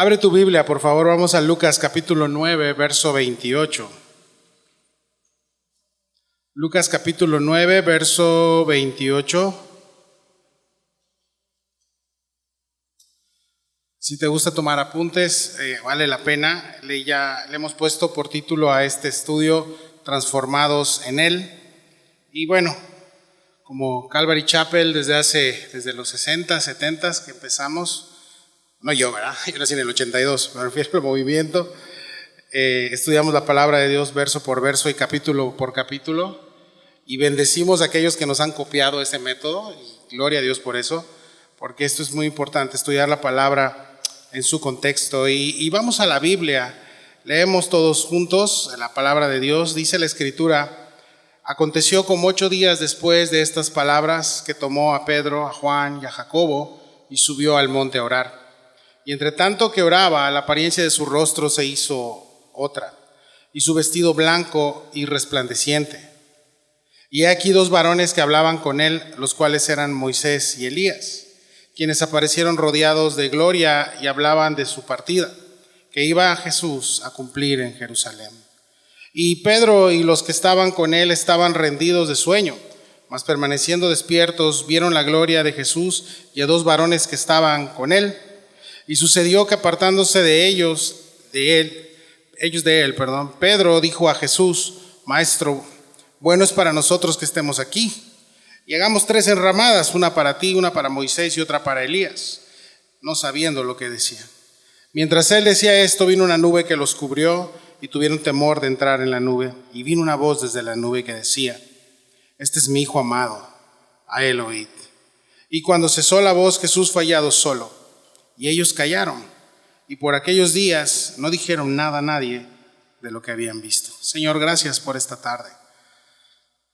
Abre tu Biblia, por favor, vamos a Lucas capítulo 9, verso 28. Lucas capítulo 9, verso 28. Si te gusta tomar apuntes, vale la pena. Le hemos puesto por título a este estudio, Transformados en Él. Y bueno, como Calvary Chapel desde los 60, 70 que empezamos, no yo, ¿verdad? Yo nací en el 82, me refiero al movimiento. Estudiamos la palabra de Dios verso por verso y capítulo por capítulo y bendecimos a aquellos que nos han copiado ese método y gloria a Dios por eso, porque esto es muy importante, estudiar la palabra en su contexto. Y vamos a la Biblia, leemos todos juntos la palabra de Dios. Dice la Escritura: aconteció como 8 días después de estas palabras que tomó a Pedro, a Juan y a Jacobo y subió al monte a orar. Y entre tanto que oraba, la apariencia de su rostro se hizo otra, y su vestido blanco y resplandeciente. Y he aquí 2 varones que hablaban con él, los cuales eran Moisés y Elías, quienes aparecieron rodeados de gloria y hablaban de su partida, que iba a Jesús a cumplir en Jerusalén. Y Pedro y los que estaban con él estaban rendidos de sueño, mas permaneciendo despiertos vieron la gloria de Jesús y a 2 varones que estaban con él. Y sucedió que apartándose ellos de él, Pedro dijo a Jesús: Maestro, bueno es para nosotros que estemos aquí. Y hagamos 3 enramadas, una para ti, una para Moisés y otra para Elías, no sabiendo lo que decía. Mientras él decía esto, vino una nube que los cubrió y tuvieron temor de entrar en la nube. Y vino una voz desde la nube que decía: Este es mi Hijo amado, a él oíd. Y cuando cesó la voz, Jesús fue hallado solo. Y ellos callaron, y por aquellos días no dijeron nada a nadie de lo que habían visto. Señor, gracias por esta tarde.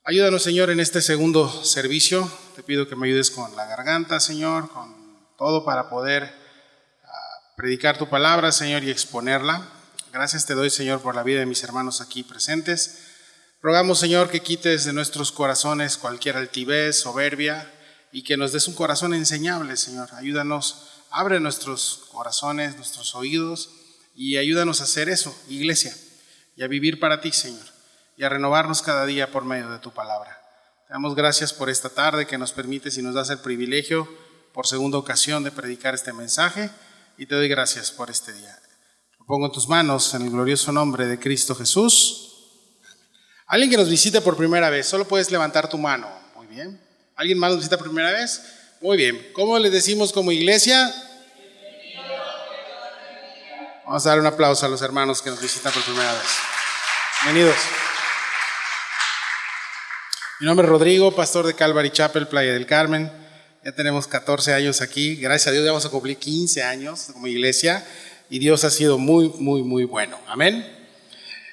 Ayúdanos, Señor, en este segundo servicio. Te pido que me ayudes con la garganta, Señor, con todo para poder predicar tu palabra, Señor, y exponerla. Gracias te doy, Señor, por la vida de mis hermanos aquí presentes. Rogamos, Señor, que quites de nuestros corazones cualquier altivez, soberbia, y que nos des un corazón enseñable, Señor. Ayúdanos. Abre nuestros corazones, nuestros oídos y ayúdanos a hacer eso, iglesia, y a vivir para ti, Señor, y a renovarnos cada día por medio de tu palabra. Te damos gracias por esta tarde que nos permites y nos das el privilegio por segunda ocasión de predicar este mensaje, y te doy gracias por este día. Lo pongo en tus manos en el glorioso nombre de Cristo Jesús. Alguien que nos visite por primera vez, solo puedes levantar tu mano. Muy bien. ¿Alguien más nos visita por primera vez? Muy bien. ¿Cómo les decimos como iglesia? Vamos a dar un aplauso a los hermanos que nos visitan por primera vez. Bienvenidos. Mi nombre es Rodrigo, pastor de Calvary Chapel, Playa del Carmen. Ya tenemos 14 años aquí. Gracias a Dios ya vamos a cumplir 15 años como iglesia. Y Dios ha sido muy, muy, muy bueno. Amén.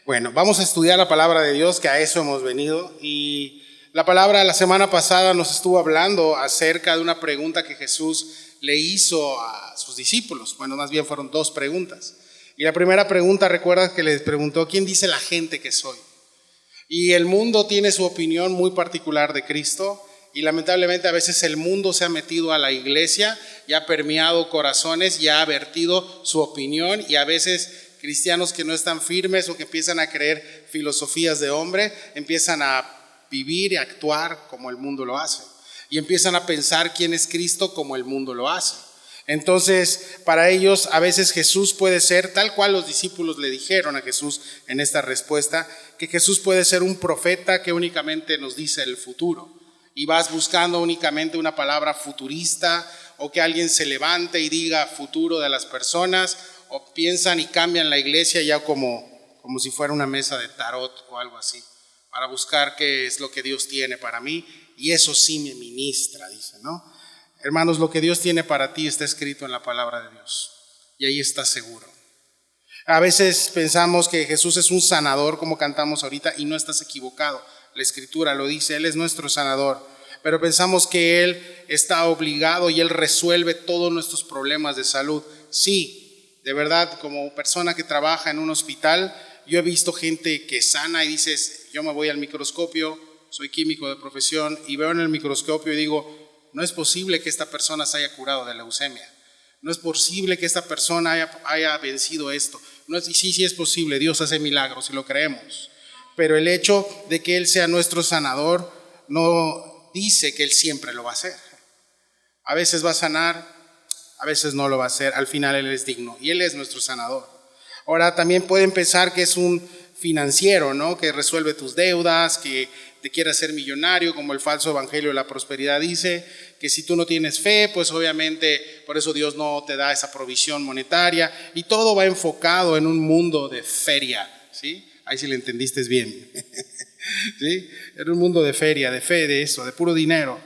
Bueno, vamos a estudiar la palabra de Dios, que a eso hemos venido. Y la palabra la semana pasada nos estuvo hablando acerca de una pregunta que Jesús le hizo a sus discípulos. Bueno, más bien fueron 2 preguntas. Y la primera pregunta, recuerdas que les preguntó: ¿quién dice la gente que soy? Y el mundo tiene su opinión muy particular de Cristo, y lamentablemente a veces el mundo se ha metido a la iglesia y ha permeado corazones y ha vertido su opinión, y a veces cristianos que no están firmes o que empiezan a creer filosofías de hombre, empiezan a vivir y actuar como el mundo lo hace, y empiezan a pensar quién es Cristo como el mundo lo hace. Entonces, para ellos a veces Jesús puede ser, tal cual los discípulos le dijeron a Jesús en esta respuesta, que Jesús puede ser un profeta que únicamente nos dice el futuro, y vas buscando únicamente una palabra futurista, o que alguien se levante y diga futuro de las personas, o piensan y cambian la iglesia ya como si fuera una mesa de tarot o algo así, para buscar qué es lo que Dios tiene para mí, y eso sí me ministra, dice, ¿no? Hermanos, lo que Dios tiene para ti está escrito en la palabra de Dios, y ahí estás seguro. A veces pensamos que Jesús es un sanador, como cantamos ahorita, y no estás equivocado. La Escritura lo dice, Él es nuestro sanador, pero pensamos que Él está obligado y Él resuelve todos nuestros problemas de salud. Sí, de verdad, como persona que trabaja en un hospital, yo he visto gente que sana y dices: yo me voy al microscopio, soy químico de profesión, y veo en el microscopio y digo: no es posible que esta persona se haya curado de leucemia. No es posible que esta persona haya vencido esto. No es, sí es posible, Dios hace milagros y lo creemos. Pero el hecho de que Él sea nuestro sanador no dice que Él siempre lo va a hacer. A veces va a sanar, a veces no lo va a hacer. Al final Él es digno y Él es nuestro sanador. Ahora también pueden pensar que es un financiero, ¿no? Que resuelve tus deudas, que te quiere hacer millonario, como el falso evangelio de la prosperidad dice, que si tú no tienes fe, pues obviamente por eso Dios no te da esa provisión monetaria, y todo va enfocado en un mundo de feria, ¿sí? Ahí sí le entendiste bien. ¿Sí? En un mundo de feria, de fe, de eso, de puro dinero.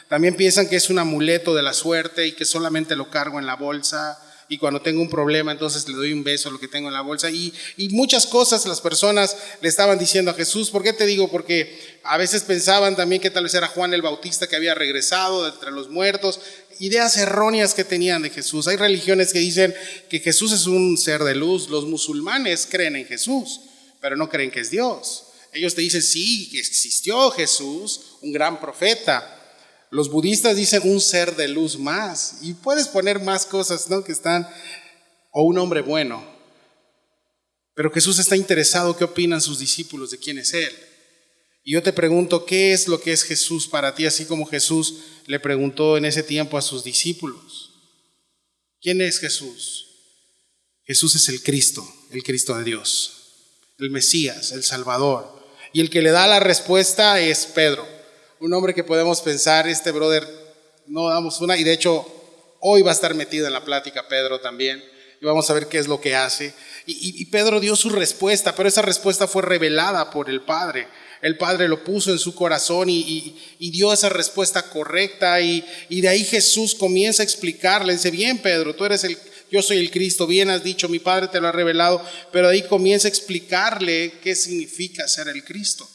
También piensan que es un amuleto de la suerte y que solamente lo cargo en la bolsa, y cuando tengo un problema entonces le doy un beso a lo que tengo en la bolsa, y muchas cosas las personas le estaban diciendo a Jesús. ¿Por qué te digo? Porque a veces pensaban también que tal vez era Juan el Bautista que había regresado de entre los muertos. Ideas erróneas que tenían de Jesús. Hay religiones que dicen que Jesús es un ser de luz. Los musulmanes creen en Jesús, pero no creen que es Dios. Ellos te dicen sí, que existió Jesús, un gran profeta. Los budistas dicen un ser de luz más, y puedes poner más cosas, ¿no? Que están, o un hombre bueno. Pero Jesús está interesado, ¿qué opinan sus discípulos de quién es Él? Y yo te pregunto, ¿qué es lo que es Jesús para ti? Así como Jesús le preguntó en ese tiempo a sus discípulos. ¿Quién es Jesús? Jesús es el Cristo de Dios, el Mesías, el Salvador. Y el que le da la respuesta es Pedro. Un hombre que podemos pensar, este brother, no damos una, y de hecho hoy va a estar metido en la plática Pedro también, y vamos a ver qué es lo que hace. Y Pedro dio su respuesta, pero esa respuesta fue revelada por el Padre. El Padre lo puso en su corazón y dio esa respuesta correcta, y de ahí Jesús comienza a explicarle, dice, bien Pedro, yo soy el Cristo, bien has dicho, mi Padre te lo ha revelado, pero ahí comienza a explicarle qué significa ser el Cristo.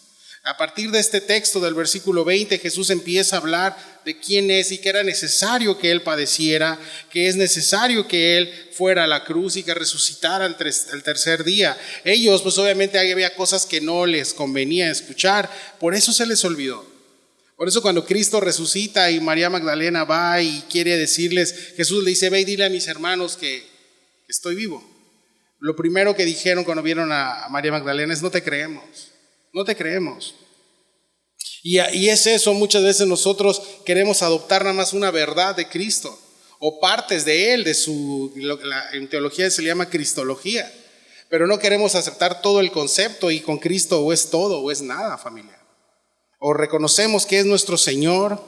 A partir de este texto del versículo 20, Jesús empieza a hablar de quién es y que era necesario que Él padeciera, que es necesario que Él fuera a la cruz y que resucitara el tercer día. Ellos, pues obviamente había cosas que no les convenía escuchar, por eso se les olvidó. Por eso cuando Cristo resucita y María Magdalena va y quiere decirles, Jesús le dice, ve y dile a mis hermanos que estoy vivo. Lo primero que dijeron cuando vieron a María Magdalena es, no te creemos. No te creemos. Y es eso, muchas veces nosotros queremos adoptar nada más una verdad de Cristo o partes de Él, en teología se le llama cristología, pero no queremos aceptar todo el concepto, y con Cristo o es todo o es nada, familia. O reconocemos que es nuestro Señor,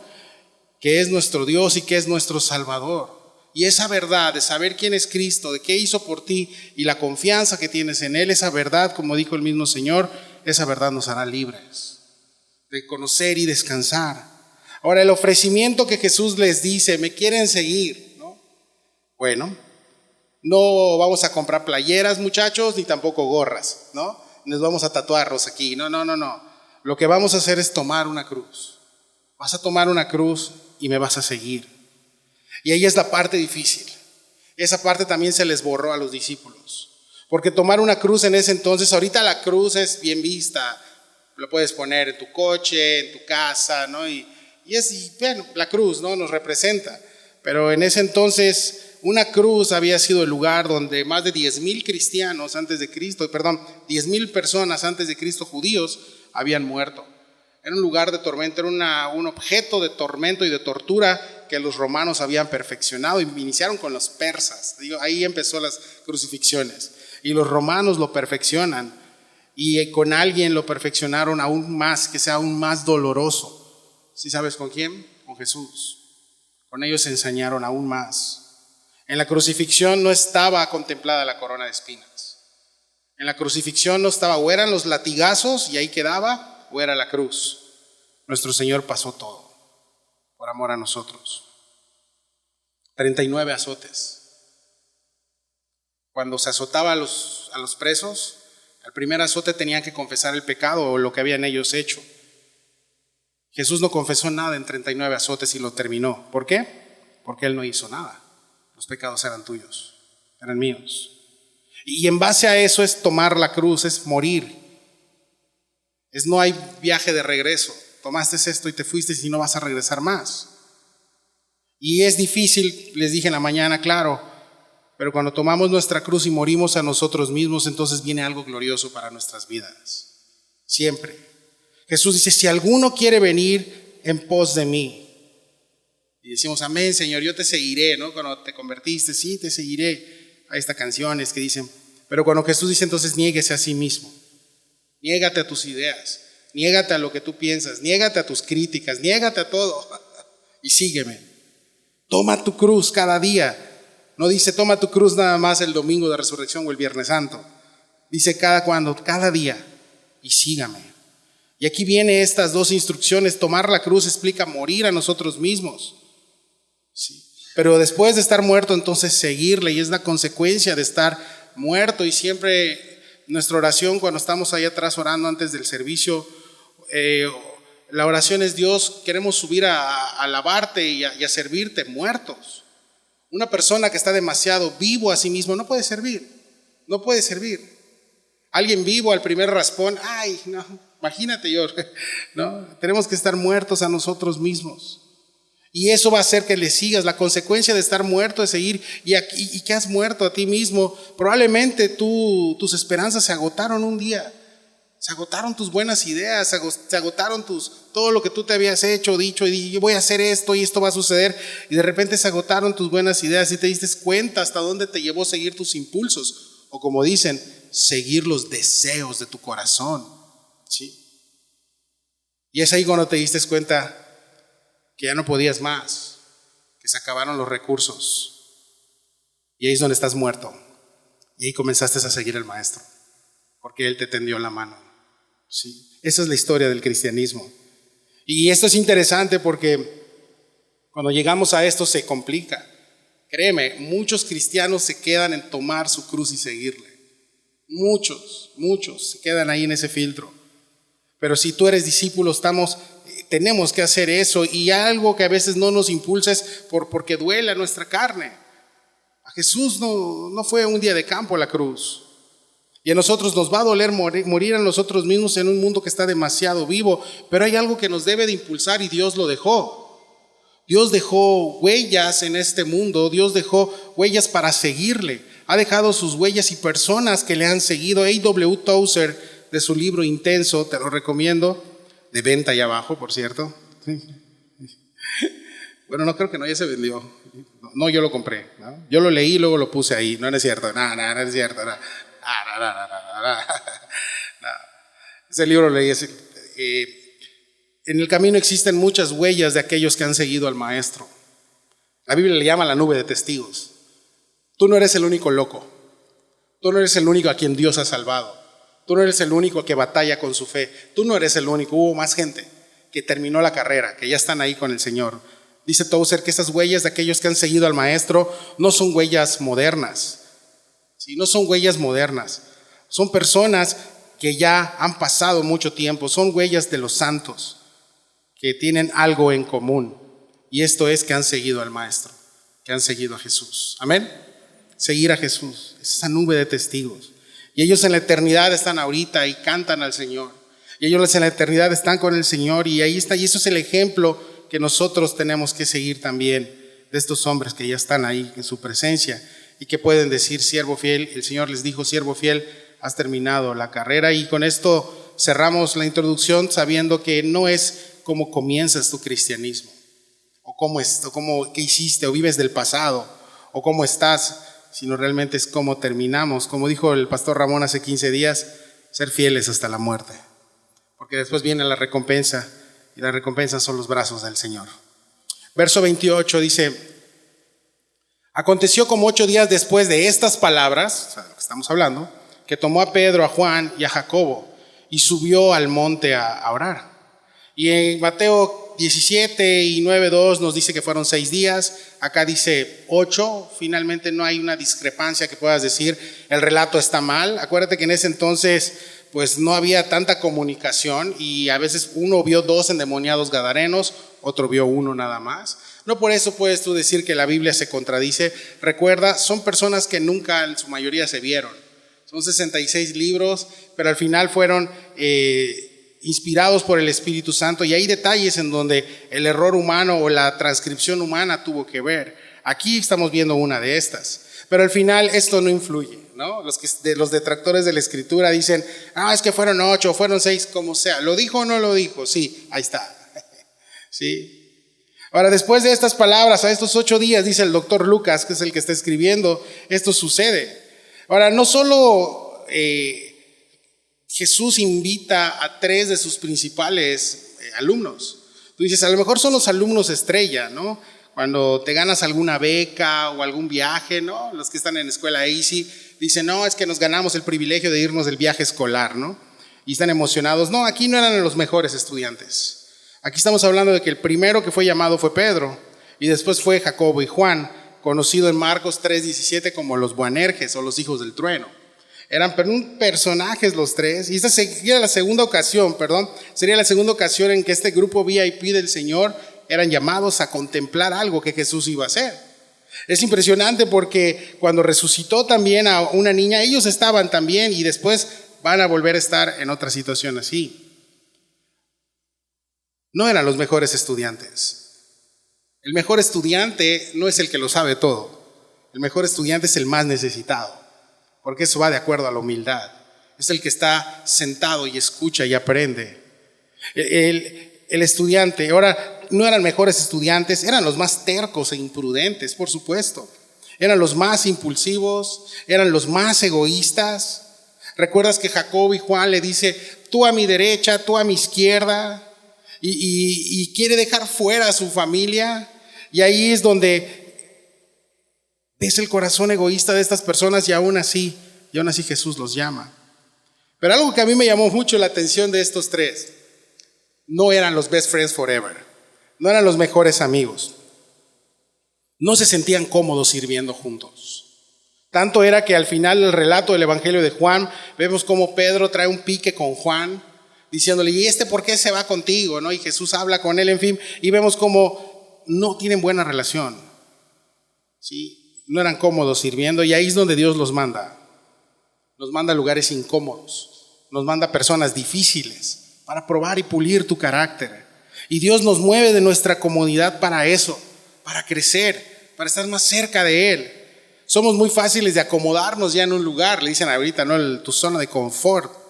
que es nuestro Dios y que es nuestro Salvador. Y esa verdad de saber quién es Cristo, de qué hizo por ti y la confianza que tienes en Él, esa verdad, como dijo el mismo Señor, esa verdad nos hará libres de conocer y descansar. Ahora, el ofrecimiento que Jesús les dice, me quieren seguir, ¿no? Bueno, no vamos a comprar playeras, muchachos, ni tampoco gorras, ¿no? Nos vamos a tatuarnos aquí, no. Lo que vamos a hacer es tomar una cruz. Vas a tomar una cruz y me vas a seguir. Y ahí es la parte difícil. Esa parte también se les borró a los discípulos. Porque tomar una cruz en ese entonces, ahorita la cruz es bien vista. Lo puedes poner en tu coche, en tu casa, ¿no? Y bueno, la cruz, ¿no? Nos representa. Pero en ese entonces, una cruz había sido el lugar donde más de 10,000 cristianos antes de Cristo, 10,000 personas antes de Cristo, judíos, habían muerto. Era un lugar de tormento, era un objeto de tormento y de tortura que los romanos habían perfeccionado, y iniciaron con los persas. Ahí empezó las crucifixiones. Y los romanos lo perfeccionan, y con alguien lo perfeccionaron aún más, que sea aún más doloroso. ¿Sí sabes con quién? Con Jesús. Con ellos se ensañaron aún más. En la crucifixión no estaba contemplada la corona de espinas. En la crucifixión no estaba, o eran los latigazos y ahí quedaba, o era la cruz. Nuestro Señor pasó todo por amor a nosotros. 39 azotes. Cuando se azotaba a los presos, al primer azote tenían que confesar el pecado o lo que habían ellos hecho. Jesús no confesó nada en 39 azotes y lo terminó. ¿Por qué? Porque Él no hizo nada. Los pecados eran tuyos, eran míos. Y en base a eso es tomar la cruz, es morir. No hay viaje de regreso. Tomaste esto y te fuiste y no vas a regresar más. Y es difícil, les dije en la mañana, claro, pero cuando tomamos nuestra cruz y morimos a nosotros mismos, entonces viene algo glorioso para nuestras vidas. Siempre. Jesús dice, si alguno quiere venir en pos de mí. Y decimos, amén, Señor, yo te seguiré, ¿no? Cuando te convertiste, sí, te seguiré. Hay estas canciones que dicen, pero cuando Jesús dice, entonces niéguese a sí mismo. Niégate a tus ideas, niégate a lo que tú piensas, niégate a tus críticas, niégate a todo y sígueme. Toma tu cruz cada día. No dice toma tu cruz nada más el domingo de resurrección o el viernes santo. Dice cada día y sígame. Y aquí vienen estas dos instrucciones. Tomar la cruz explica morir a nosotros mismos. Sí. Pero después de estar muerto, entonces seguirle, y es la consecuencia de estar muerto. Y siempre nuestra oración cuando estamos ahí atrás orando antes del servicio, la oración es: Dios, queremos subir a alabarte y a servirte muertos. Una persona que está demasiado vivo a sí mismo no puede servir, no puede servir. Alguien vivo al primer raspón, ay, no, imagínate yo, ¿no? Tenemos que estar muertos a nosotros mismos. Y eso va a hacer que le sigas. La consecuencia de estar muerto es seguir. Y que has muerto a ti mismo. Probablemente tus esperanzas se agotaron un día. Se agotaron tus buenas ideas, se agotaron todo lo que tú te habías hecho, dicho, y yo voy a hacer esto y esto va a suceder. Y de repente se agotaron tus buenas ideas y te diste cuenta hasta dónde te llevó seguir tus impulsos. O como dicen, seguir los deseos de tu corazón. ¿Sí? Y es ahí cuando te diste cuenta que ya no podías más, que se acabaron los recursos. Y ahí es donde estás muerto. Y ahí comenzaste a seguir al Maestro, porque Él te tendió la mano. ¿Sí? Esa es la historia del cristianismo. Y esto es interesante porque cuando llegamos a esto se complica. Créeme, muchos cristianos se quedan en tomar su cruz y seguirle. Muchos se quedan ahí en ese filtro. Pero si tú eres discípulo, tenemos que hacer eso, y algo que a veces no nos impulsa es porque duele a nuestra carne. A Jesús no fue un día de campo la cruz. Y a nosotros nos va a doler morir a nosotros mismos en un mundo que está demasiado vivo, pero hay algo que nos debe de impulsar y Dios lo dejó. Dios dejó huellas en este mundo, Dios dejó huellas para seguirle. Ha dejado sus huellas y personas que le han seguido. A.W. Tozer, de su libro Intenso, te lo recomiendo, de venta allá abajo, por cierto. Bueno, no creo que no, ya se vendió. No, yo lo compré, ¿no? Yo lo leí y luego lo puse ahí. No es cierto, no es cierto. No. Ese libro lo leí. En el camino existen muchas huellas de aquellos que han seguido al Maestro. La Biblia le llama la nube de testigos. Tú no eres el único loco. Tú no eres el único a quien Dios ha salvado. Tú no eres el único que batalla con su fe. Tú no eres el único. Hubo más gente que terminó la carrera, que ya están ahí con el Señor. Dice Tozer que esas huellas de aquellos que han seguido al Maestro no son huellas modernas. ¿Sí? No son huellas modernas. Son personas que ya han pasado mucho tiempo. Son huellas de los santos que tienen algo en común. Y esto es que han seguido al Maestro, que han seguido a Jesús. Amén. Seguir a Jesús, esa nube de testigos. Y ellos en la eternidad están ahorita y cantan al Señor. Y ellos en la eternidad están con el Señor, y ahí está. Y eso es el ejemplo que nosotros tenemos que seguir también, de estos hombres que ya están ahí en su presencia y que pueden decir: siervo fiel. El Señor les dijo: siervo fiel, has terminado la carrera. Y con esto cerramos la introducción, sabiendo que no es cómo comienzas tu cristianismo, o qué hiciste, o vives del pasado, o cómo estás, sino realmente es cómo terminamos. Como dijo el pastor Ramón hace 15 días, ser fieles hasta la muerte, porque después viene la recompensa, y la recompensa son los brazos del Señor. Verso 28 dice: aconteció como 8 días después de estas palabras, o sea, de lo que estamos hablando, que tomó a Pedro, a Juan y a Jacobo y subió al monte a orar. Y en Mateo 17 y 9:2 nos dice que fueron 6 días, acá dice 8, finalmente no hay una discrepancia que puedas decir el relato está mal. Acuérdate que en ese entonces pues no había tanta comunicación, y a veces uno vio 2 endemoniados gadarenos, otro vio 1 nada más. No por eso puedes tú decir que la Biblia se contradice. Recuerda, son personas que nunca en su mayoría se vieron. Son 66 libros, pero al final fueron inspirados por el Espíritu Santo, y hay detalles en donde el error humano o la transcripción humana tuvo que ver. Aquí estamos viendo una de estas, pero al final esto no influye, ¿no? Los detractores de la Escritura dicen, es que fueron 8, fueron 6, como sea. ¿Lo dijo o no lo dijo? Sí, ahí está. ¿Sí? Ahora, después de estas palabras, a estos 8 días, dice el doctor Lucas, que es el que está escribiendo, esto sucede. Ahora, no solo Jesús invita a 3 de sus principales alumnos. Tú dices, a lo mejor son los alumnos estrella, ¿no? Cuando te ganas alguna beca o algún viaje, ¿no? Los que están en escuela Easy dicen, no, es que nos ganamos el privilegio de irnos del viaje escolar, ¿no? Y están emocionados. No, aquí no eran los mejores estudiantes. Aquí estamos hablando de que el primero que fue llamado fue Pedro, y después fue Jacobo y Juan, conocido en Marcos 3:17 como los Boanerges o los hijos del trueno. Eran personajes los 3, y esta sería la segunda ocasión en que este grupo VIP del Señor eran llamados a contemplar algo que Jesús iba a hacer. Es impresionante porque cuando resucitó también a una niña, ellos estaban también, y después van a volver a estar en otra situación así. No eran los mejores estudiantes. El mejor estudiante no es el que lo sabe todo. El mejor estudiante es el más necesitado, porque eso va de acuerdo a la humildad. Es el que está sentado y escucha y aprende. El estudiante, ahora, no eran mejores estudiantes, eran los más tercos e imprudentes, por supuesto. Eran los más impulsivos, eran los más egoístas. ¿Recuerdas que Jacobo y Juan le dice, tú a mi derecha, tú a mi izquierda? Y quiere dejar fuera a su familia, y ahí es donde es el corazón egoísta de estas personas, y aún así Jesús los llama. Pero algo que a mí me llamó mucho la atención de estos 3, no eran los best friends forever, no eran los mejores amigos, no se sentían cómodos sirviendo juntos. Tanto era que al final del relato del Evangelio de Juan vemos cómo Pedro trae un pique con Juan, diciéndole, ¿y por qué se va contigo? ¿No? Y Jesús habla con él, en fin, y vemos cómo no tienen buena relación. ¿Sí? No eran cómodos sirviendo, y ahí es donde Dios los manda. Nos manda a lugares incómodos, nos manda a personas difíciles para probar y pulir tu carácter. Y Dios nos mueve de nuestra comodidad para eso, para crecer, para estar más cerca de Él. Somos muy fáciles de acomodarnos ya en un lugar, le dicen ahorita, ¿no? Tu zona de confort.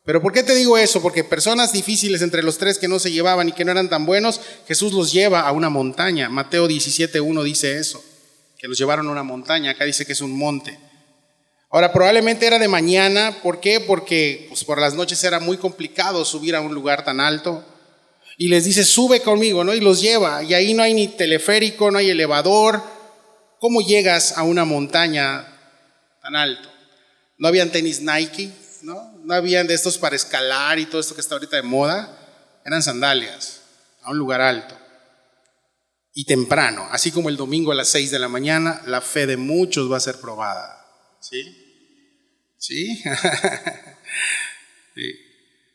Pero ¿por qué te digo eso? Porque personas difíciles entre los 3 que no se llevaban y que no eran tan buenos, Jesús los lleva a una montaña. Mateo 17:1 dice eso, que los llevaron a una montaña. Acá dice que es un monte. Ahora, probablemente era de mañana. ¿Por qué? Porque por las noches era muy complicado subir a un lugar tan alto. Y les dice, sube conmigo, ¿no? Y los lleva. Y ahí no hay ni teleférico, no hay elevador. ¿Cómo llegas a una montaña tan alto? No habían tenis Nike, ¿no? No habían de estos para escalar y todo esto que está ahorita de moda. Eran sandalias a un lugar alto y temprano, así como el domingo a las 6 de la mañana. La fe de muchos va a ser probada. ¿Sí? ¿Sí? Sí.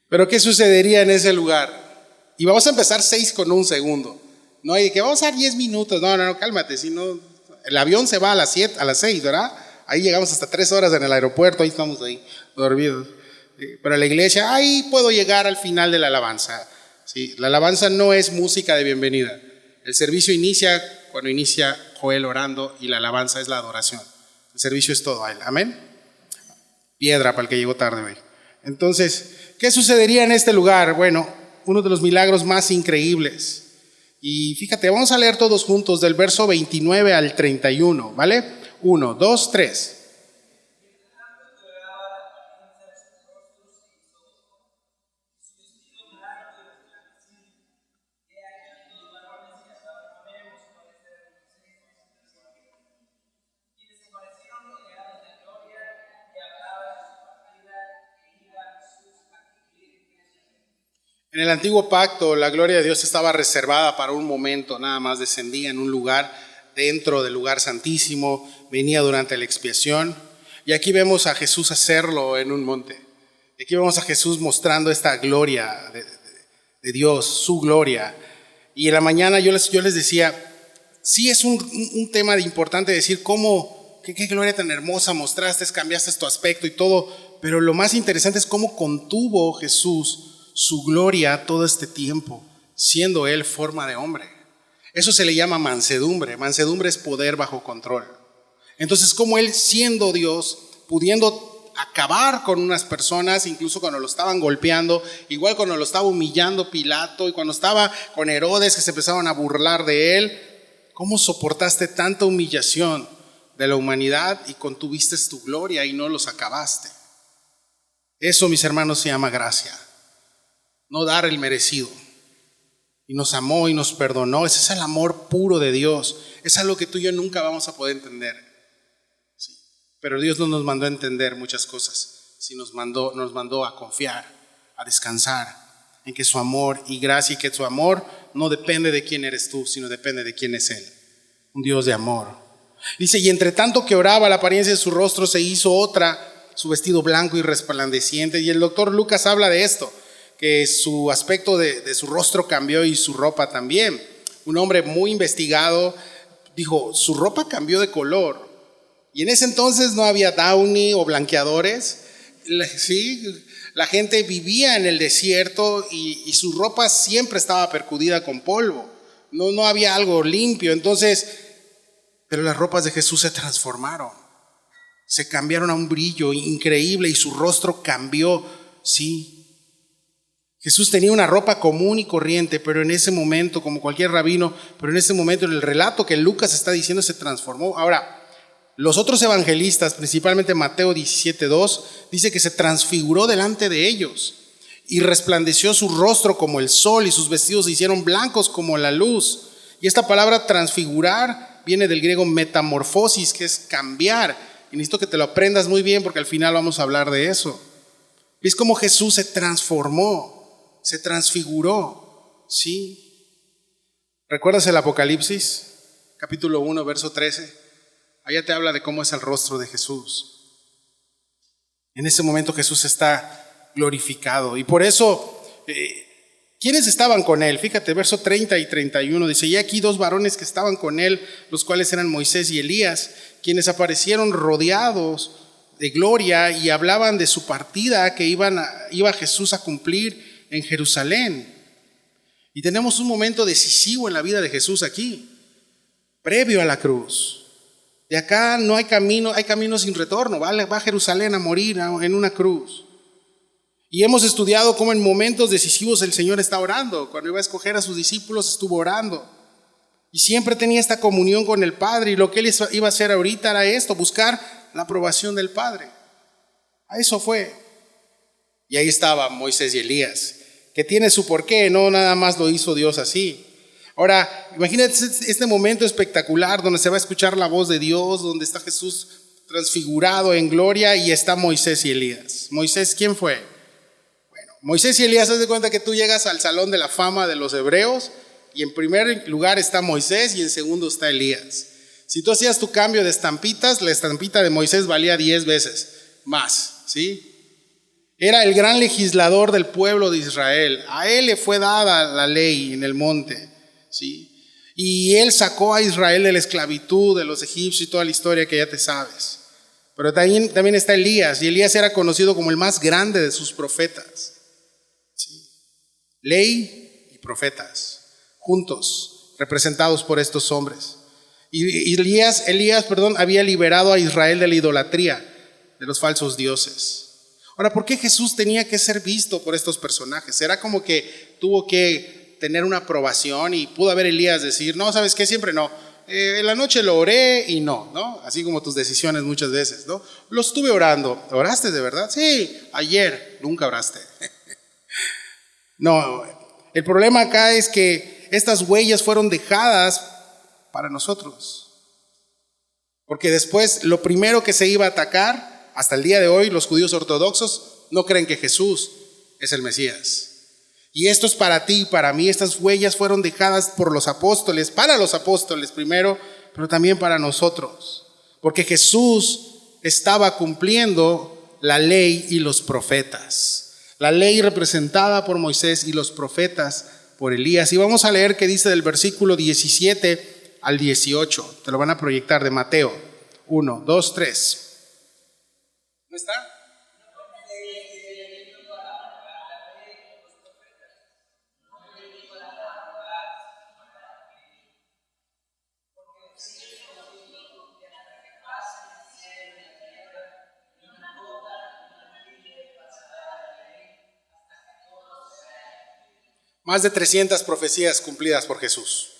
Pero ¿qué sucedería en ese lugar? Y vamos a empezar 6 con 1 segundo. No hay de que vamos a dar 10 minutos. No, cálmate. Si no, el avión se va a las 6, ¿verdad? Ahí llegamos hasta 3 horas en el aeropuerto, ahí estamos ahí dormidos. Pero la iglesia, ahí puedo llegar al final de la alabanza. ¿Sí? La alabanza no es música de bienvenida. El servicio inicia cuando inicia Joel orando, y la alabanza es la adoración. El servicio es todo a Él. Amén. Piedra para el que llegó tarde hoy. Entonces, ¿qué sucedería en este lugar? Bueno, uno de los milagros más increíbles. Y fíjate, vamos a leer todos juntos del verso 29 al 31, ¿vale? 1, 2, 3. En el antiguo pacto, la gloria de Dios estaba reservada para un momento, nada más descendía en un lugar dentro del lugar santísimo, venía durante la expiación, y aquí vemos a Jesús hacerlo en un monte. Aquí vemos a Jesús mostrando esta gloria de Dios, su gloria. Y en la mañana yo les decía, sí es un tema importante decir cómo, qué gloria tan hermosa mostraste, cambiaste tu aspecto y todo, pero lo más interesante es cómo contuvo Jesús su gloria todo este tiempo, siendo Él forma de hombre. Eso se le llama mansedumbre. Mansedumbre es poder bajo control. Entonces, como Él siendo Dios, pudiendo acabar con unas personas, incluso cuando lo estaban golpeando, igual cuando lo estaba humillando Pilato y cuando estaba con Herodes que se empezaban a burlar de Él, ¿cómo soportaste tanta humillación de la humanidad y contuviste tu gloria y no los acabaste? Eso, mis hermanos, se llama gracia. No dar el merecido. Y nos amó y nos perdonó. Ese es el amor puro de Dios. Es algo que tú y yo nunca vamos a poder entender. Sí. Pero Dios no nos mandó a entender muchas cosas. Sí, nos mandó a confiar, a descansar en que su amor y gracia, y que su amor no depende de quién eres tú, sino depende de quién es Él. Un Dios de amor. Dice, y entre tanto que oraba, la apariencia de su rostro se hizo otra, su vestido blanco y resplandeciente. Y el doctor Lucas habla de esto, que su aspecto de su rostro cambió y su ropa también. Un hombre muy investigado dijo, su ropa cambió de color. Y en ese entonces no había Downy o blanqueadores. Sí, la gente vivía en el desierto y su ropa siempre estaba percudida con polvo. No había algo limpio. Entonces, pero las ropas de Jesús se transformaron. Se cambiaron a un brillo increíble y su rostro cambió. Sí. Jesús tenía una ropa común y corriente, pero en ese momento, como cualquier rabino, pero en ese momento, en el relato que Lucas está diciendo, se transformó. Ahora, los otros evangelistas, principalmente Mateo 17:2, dice que se transfiguró delante de ellos y resplandeció su rostro como el sol y sus vestidos se hicieron blancos como la luz. Y esta palabra transfigurar viene del griego metamorfosis, que es cambiar. Y necesito que te lo aprendas muy bien porque al final vamos a hablar de eso. ¿Ves cómo Jesús se transformó? Se transfiguró, ¿sí? ¿Recuerdas el Apocalipsis? Capítulo 1, verso 13. Allá te habla de cómo es el rostro de Jesús. En ese momento Jesús está glorificado. Y por eso, ¿quiénes estaban con él? Fíjate, verso 30 y 31. Dice, y aquí dos varones que estaban con él, los cuales eran Moisés y Elías, quienes aparecieron rodeados de gloria y hablaban de su partida que iba Jesús a cumplir en Jerusalén. Y tenemos un momento decisivo en la vida de Jesús aquí, previo a la cruz. De acá no hay camino, hay camino sin retorno. Va a Jerusalén a morir en una cruz. Y hemos estudiado cómo en momentos decisivos el Señor está orando. Cuando iba a escoger a sus discípulos estuvo orando. Y siempre tenía esta comunión con el Padre. Y lo que Él iba a hacer ahorita era esto, buscar la aprobación del Padre. A eso fue. Y ahí estaba Moisés y Elías, que tiene su porqué, no nada más lo hizo Dios así. Ahora, imagínate este momento espectacular donde se va a escuchar la voz de Dios, donde está Jesús transfigurado en gloria y está Moisés y Elías. Moisés, ¿quién fue? Bueno, Moisés y Elías, haz de cuenta que tú llegas al salón de la fama de los hebreos y en primer lugar está Moisés y en segundo está Elías. Si tú hacías tu cambio de estampitas, la estampita de Moisés valía 10 veces más, ¿sí? Era el gran legislador del pueblo de Israel. A él le fue dada la ley en el monte, ¿sí? Y él sacó a Israel de la esclavitud de los egipcios y toda la historia que ya te sabes. Pero también está Elías, y Elías era conocido como el más grande de sus profetas, ¿sí? Ley y profetas, juntos, representados por estos hombres. Y Elías, había liberado a Israel de la idolatría, de los falsos dioses. Ahora, ¿por qué Jesús tenía que ser visto por estos personajes? ¿Será como que tuvo que tener una aprobación y pudo haber Elías decir, no, ¿sabes qué? Siempre no. En la noche lo oré y no. Así como tus decisiones muchas veces, ¿no? Lo estuve orando. ¿Oraste de verdad? Sí, ayer. Nunca oraste. No, el problema acá es que estas huellas fueron dejadas para nosotros. Porque después lo primero que se iba a atacar, hasta el día de hoy, los judíos ortodoxos no creen que Jesús es el Mesías. Y esto es para ti y para mí. Estas huellas fueron dejadas por los apóstoles, para los apóstoles primero, pero también para nosotros. Porque Jesús estaba cumpliendo la ley y los profetas. La ley representada por Moisés y los profetas por Elías. Y vamos a leer qué dice del versículo 17 al 18. Te lo van a proyectar de Mateo 1, 2, 3. ¿No está? Más de 300 profecías cumplidas por Jesús.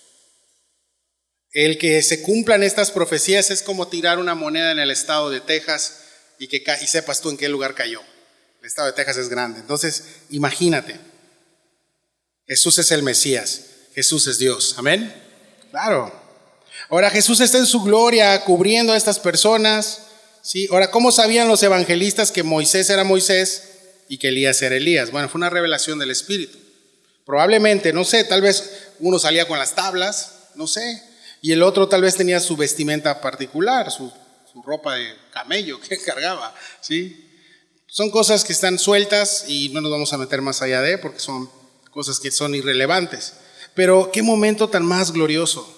El que se cumplan estas profecías es como tirar una moneda en el estado de Texas y sepas tú en qué lugar cayó. El estado de Texas es grande. Entonces, imagínate. Jesús es el Mesías. Jesús es Dios. ¿Amén? Claro. Ahora Jesús está en su gloria cubriendo a estas personas. ¿Sí? Ahora, ¿cómo sabían los evangelistas que Moisés era Moisés y que Elías era Elías? Bueno, fue una revelación del Espíritu. Probablemente, no sé, tal vez uno salía con las tablas, no sé. Y el otro tal vez tenía su vestimenta particular, su ropa de camello que cargaba, ¿sí? Son cosas que están sueltas y no nos vamos a meter más allá de, porque son cosas que son irrelevantes. Pero qué momento tan más glorioso.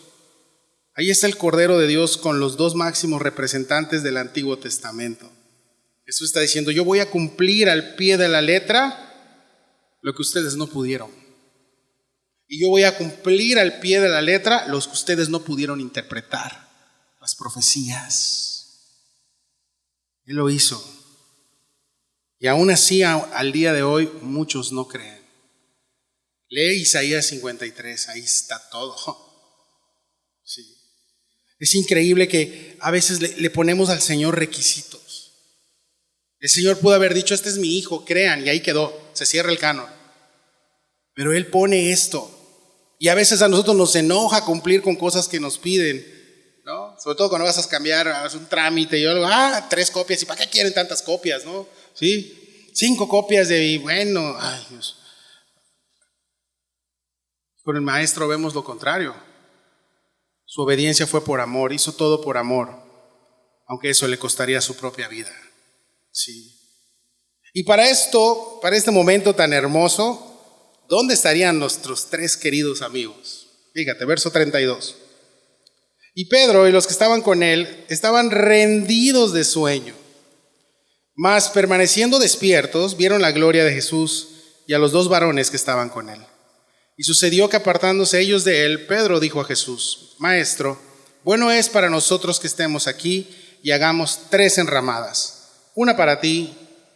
Ahí está el Cordero de Dios con los dos máximos representantes del Antiguo Testamento. Jesús está diciendo, yo voy a cumplir al pie de la letra lo que ustedes no pudieron. Y yo voy a cumplir al pie de la letra los que ustedes no pudieron interpretar, las profecías. Él lo hizo. Y aún así, al día de hoy, muchos no creen. Lee Isaías 53, ahí está todo. Sí. Es increíble que a veces le ponemos al Señor requisitos. El Señor pudo haber dicho, este es mi hijo, crean, y ahí quedó, se cierra el canon. Pero Él pone esto. Y a veces a nosotros nos enoja cumplir con cosas que nos piden, ¿no? Sobre todo cuando vas a cambiar, haces un trámite y yo, 3 copias, ¿y para qué quieren tantas copias, no? ¿Sí? 5 copias bueno, ay Dios. Con el maestro vemos lo contrario. Su obediencia fue por amor, hizo todo por amor, aunque eso le costaría su propia vida. Sí. Y para este momento tan hermoso, ¿dónde estarían nuestros 3 queridos amigos? Fíjate, verso 32. Y Pedro y los que estaban con él estaban rendidos de sueño, mas permaneciendo despiertos, vieron la gloria de Jesús y a los 2 varones que estaban con él. Y sucedió que apartándose ellos de él, Pedro dijo a Jesús, Maestro, bueno es para nosotros que estemos aquí y hagamos 3 enramadas, una para ti,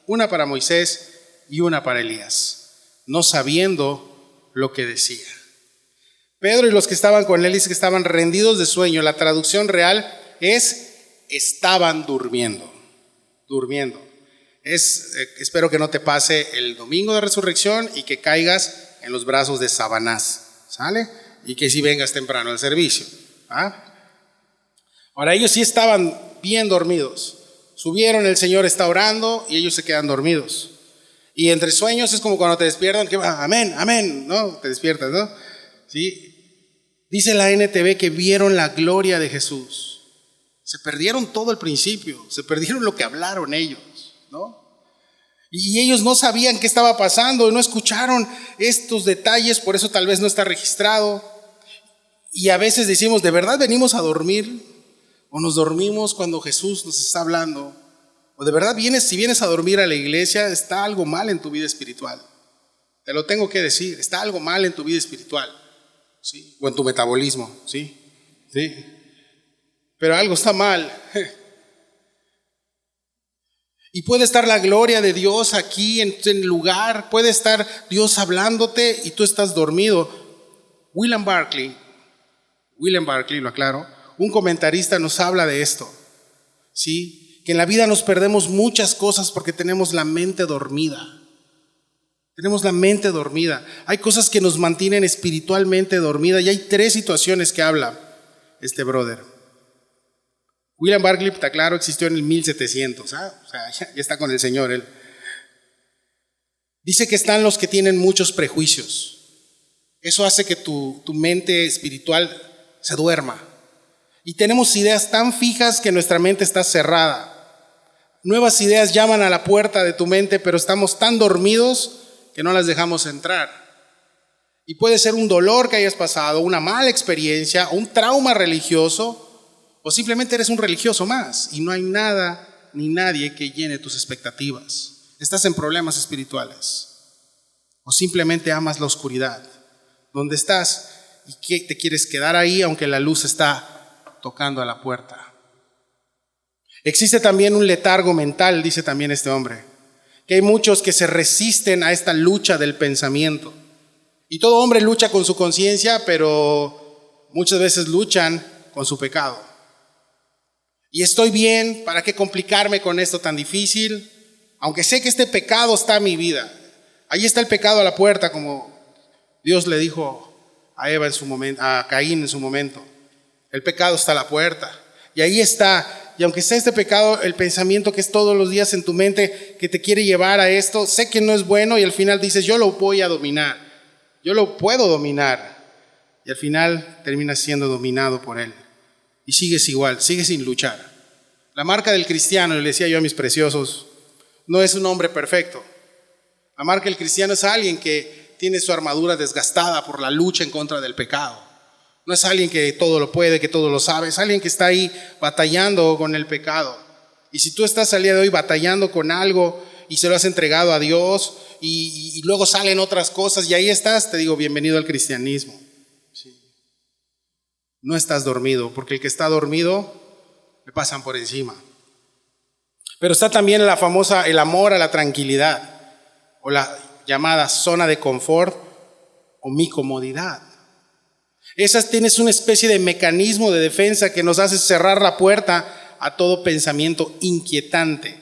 una para Moisés y una para Elías, no sabiendo lo que decía. Pedro y los que estaban con él dice que estaban rendidos de sueño. La traducción real es estaban durmiendo. Espero que no te pase el domingo de resurrección y que caigas en los brazos de Sabanás, ¿sale? Y que sí vengas temprano al servicio. Ahora ellos sí estaban bien dormidos. Subieron, el Señor está orando y ellos se quedan dormidos. Y entre sueños es como cuando te despiertan, que amén, amén, ¿no? Te despiertas, ¿no? ¿Sí? Dice la NTV que vieron la gloria de Jesús. Se perdieron todo el principio, se perdieron lo que hablaron ellos, ¿no? Y ellos no sabían qué estaba pasando, no escucharon estos detalles, por eso tal vez no está registrado. Y a veces decimos, ¿de verdad venimos a dormir? ¿O nos dormimos cuando Jesús nos está hablando? ¿O de verdad si vienes a dormir a la iglesia, está algo mal en tu vida espiritual? Te lo tengo que decir, está algo mal en tu vida espiritual, ¿sí? O en tu metabolismo, ¿sí? ¿Sí? Pero algo está mal. Y puede estar la gloria de Dios aquí en el lugar, puede estar Dios hablándote y tú estás dormido. William Barclay, lo aclaro, un comentarista nos habla de esto, ¿sí? Que en la vida nos perdemos muchas cosas porque tenemos la mente dormida. Tenemos la mente dormida. Hay cosas que nos mantienen espiritualmente dormida y hay 3 situaciones que habla este brother. William Barclay, está claro, existió en el 1700, o sea, ya está con el Señor él. Dice que están los que tienen muchos prejuicios. Eso hace que tu mente espiritual se duerma. Y tenemos ideas tan fijas que nuestra mente está cerrada. Nuevas ideas llaman a la puerta de tu mente, pero estamos tan dormidos que no las dejamos entrar. Y puede ser un dolor que hayas pasado, una mala experiencia, un trauma religioso, o simplemente eres un religioso más y no hay nada ni nadie que llene tus expectativas. Estás en problemas espirituales. O simplemente amas la oscuridad. ¿Dónde estás? ¿Y qué te quieres quedar ahí aunque la luz está tocando a la puerta? Existe también un letargo mental, dice también este hombre, que hay muchos que se resisten a esta lucha del pensamiento. Y todo hombre lucha con su conciencia, pero muchas veces luchan con su pecado. Y estoy bien, ¿para qué complicarme con esto tan difícil? Aunque sé que este pecado está en mi vida. Ahí está el pecado a la puerta, como Dios le dijo a Eva en su momento, a Caín en su momento. El pecado está a la puerta. Y ahí está. Y aunque sea este pecado, el pensamiento que es todos los días en tu mente que te quiere llevar a esto, sé que no es bueno y al final dices, yo lo voy a dominar. Yo lo puedo dominar. Y al final terminas siendo dominado por él. Y sigues igual, sigues sin luchar. La marca del cristiano, le decía yo a mis preciosos, no es un hombre perfecto. La marca del cristiano es alguien que tiene su armadura desgastada por la lucha en contra del pecado. No es alguien que todo lo puede, que todo lo sabe. Es alguien que está ahí batallando con el pecado. Y si tú estás al día de hoy batallando con algo y se lo has entregado a Dios y luego salen otras cosas y ahí estás, te digo, bienvenido al cristianismo. Sí. No estás dormido, porque el que está dormido le pasan por encima. Pero está también el amor a la tranquilidad, o la llamada zona de confort o mi comodidad. Esas tienes una especie de mecanismo de defensa que nos hace cerrar la puerta a todo pensamiento inquietante,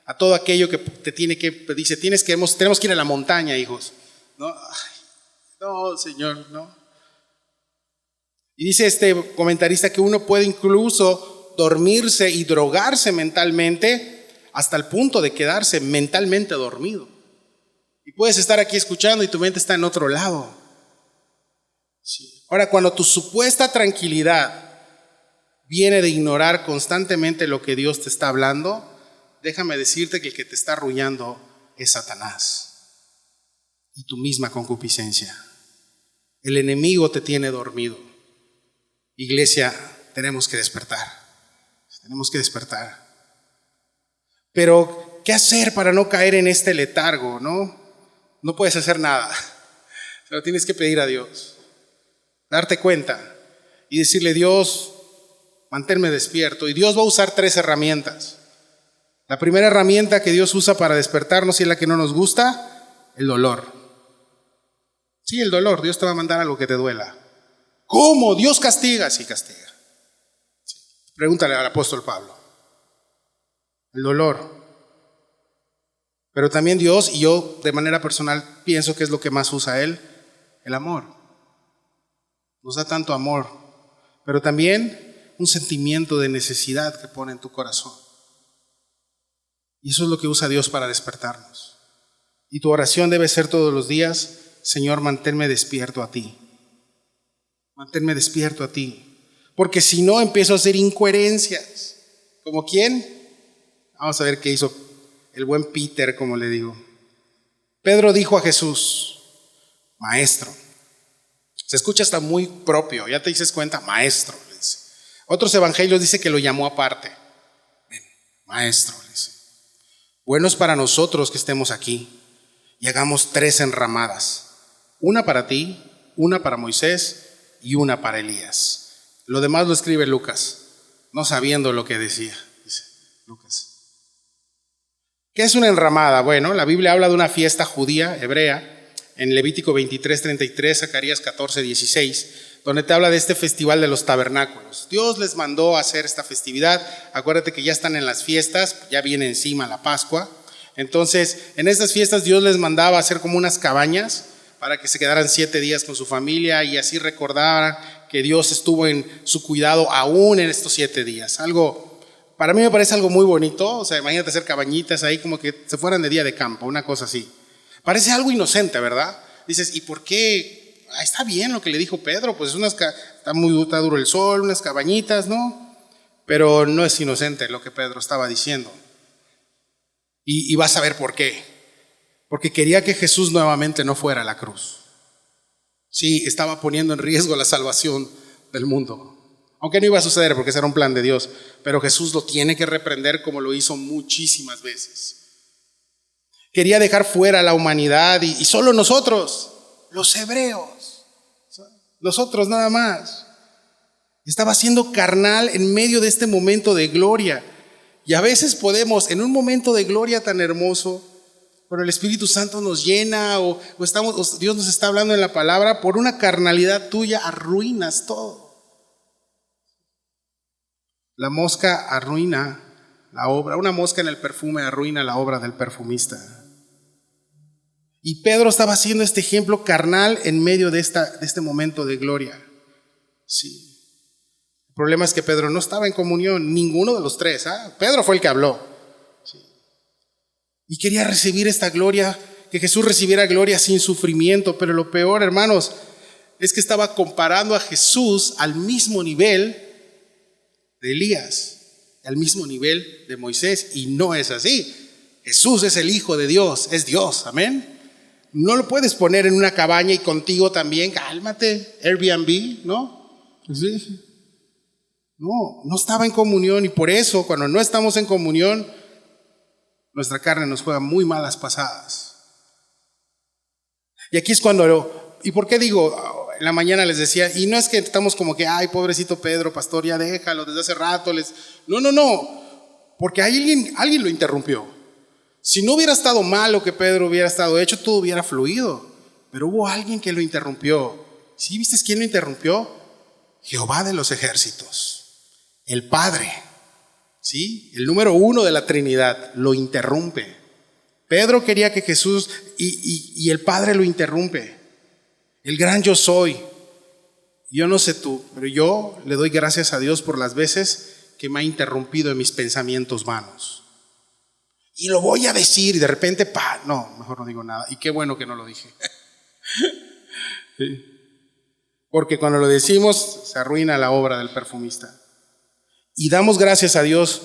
a todo aquello que te dice, tenemos que ir a la montaña, hijos. No, no, Señor, no. Y dice este comentarista que uno puede incluso dormirse y drogarse mentalmente hasta el punto de quedarse mentalmente dormido. Y puedes estar aquí escuchando y tu mente está en otro lado. Sí. Ahora, cuando tu supuesta tranquilidad viene de ignorar constantemente lo que Dios te está hablando, déjame decirte que el que te está arrullando es Satanás y tu misma concupiscencia. El enemigo te tiene dormido. Iglesia, tenemos que despertar. Tenemos que despertar. Pero, ¿qué hacer para no caer en este letargo? No puedes hacer nada. Se lo tienes que pedir a Dios. Darte cuenta y decirle, Dios, manténme despierto. Y Dios va a usar 3 herramientas. La primera herramienta que Dios usa para despertarnos y es la que no nos gusta, el dolor. Sí, el dolor. Dios te va a mandar algo que te duela. ¿Cómo? ¿Dios castiga? Sí, castiga. Sí. Pregúntale al apóstol Pablo. El dolor. Pero también Dios, y yo de manera personal pienso que es lo que más usa Él, el amor. Nos da tanto amor, pero también un sentimiento de necesidad que pone en tu corazón. Y eso es lo que usa Dios para despertarnos. Y tu oración debe ser todos los días, Señor, manténme despierto a ti. Manténme despierto a ti. Porque si no, empiezo a hacer incoherencias. ¿Como quién? Vamos a ver qué hizo el buen Peter, como le digo. Pedro dijo a Jesús, Maestro. Se escucha hasta muy propio, ya te dices cuenta, Maestro, le dice. Otros evangelios dice que lo llamó aparte. Ven, Maestro, le dice. Bueno es para nosotros que estemos aquí y hagamos 3 enramadas. Una para ti, una para Moisés y una para Elías. Lo demás lo escribe Lucas, no sabiendo lo que decía, dice Lucas. ¿Qué es una enramada? Bueno, la Biblia habla de una fiesta judía, hebrea, en Levítico 23:33, Zacarías 14:16, donde te habla de este festival de los tabernáculos. Dios les mandó a hacer esta festividad. Acuérdate que ya están en las fiestas, ya viene encima la Pascua. Entonces, en estas fiestas Dios les mandaba hacer como unas cabañas para que se quedaran 7 días con su familia y así recordaran que Dios estuvo en su cuidado aún en estos 7 días. Para mí me parece algo muy bonito. O sea, imagínate hacer cabañitas ahí como que se fueran de día de campo, una cosa así. Parece algo inocente, ¿verdad? Dices, ¿y por qué? Está bien lo que le dijo Pedro, pues está duro el sol, unas cabañitas, ¿no? Pero no es inocente lo que Pedro estaba diciendo. Y vas a ver por qué. Porque quería que Jesús nuevamente no fuera a la cruz. Sí, estaba poniendo en riesgo la salvación del mundo. Aunque no iba a suceder porque ese era un plan de Dios. Pero Jesús lo tiene que reprender como lo hizo muchísimas veces. Quería dejar fuera a la humanidad y solo nosotros, los hebreos, nosotros nada más. Estaba siendo carnal en medio de este momento de gloria. Y a veces podemos, en un momento de gloria tan hermoso, cuando el Espíritu Santo nos llena o Dios nos está hablando en la palabra, por una carnalidad tuya arruinas todo. La mosca arruina la obra, una mosca en el perfume arruina la obra del perfumista. Y Pedro estaba haciendo este ejemplo carnal en medio de este momento de gloria. Sí. El problema es que Pedro no estaba en comunión, ninguno de los tres. Pedro fue el que habló. Sí. Y quería recibir esta gloria, que Jesús recibiera gloria sin sufrimiento. Pero lo peor, hermanos, es que estaba comparando a Jesús al mismo nivel de Elías, al mismo nivel de Moisés. Y no es así. Jesús es el Hijo de Dios, es Dios, amén. No lo puedes poner en una cabaña y contigo también, cálmate, Airbnb, ¿no? Sí. No estaba en comunión, y por eso cuando no estamos en comunión, nuestra carne nos juega muy malas pasadas. Y aquí es cuando, ¿y por qué digo? En la mañana les decía, y no es que estamos como que, ay, pobrecito Pedro, pastor, ya déjalo, desde hace rato no, porque alguien lo interrumpió. Si no hubiera estado mal lo que Pedro hubiera estado hecho, todo hubiera fluido, pero hubo alguien que lo interrumpió. ¿Sí viste quién lo interrumpió? Jehová de los ejércitos. El Padre, ¿sí? El número uno de la Trinidad lo interrumpe. Pedro quería que Jesús y el Padre lo interrumpe. El gran yo soy. Yo no sé tú, pero yo le doy gracias a Dios por las veces que me ha interrumpido en mis pensamientos vanos. Y lo voy a decir y de repente, no, mejor no digo nada. Y qué bueno que no lo dije. Sí. Porque cuando lo decimos se arruina la obra del perfumista. Y damos gracias a Dios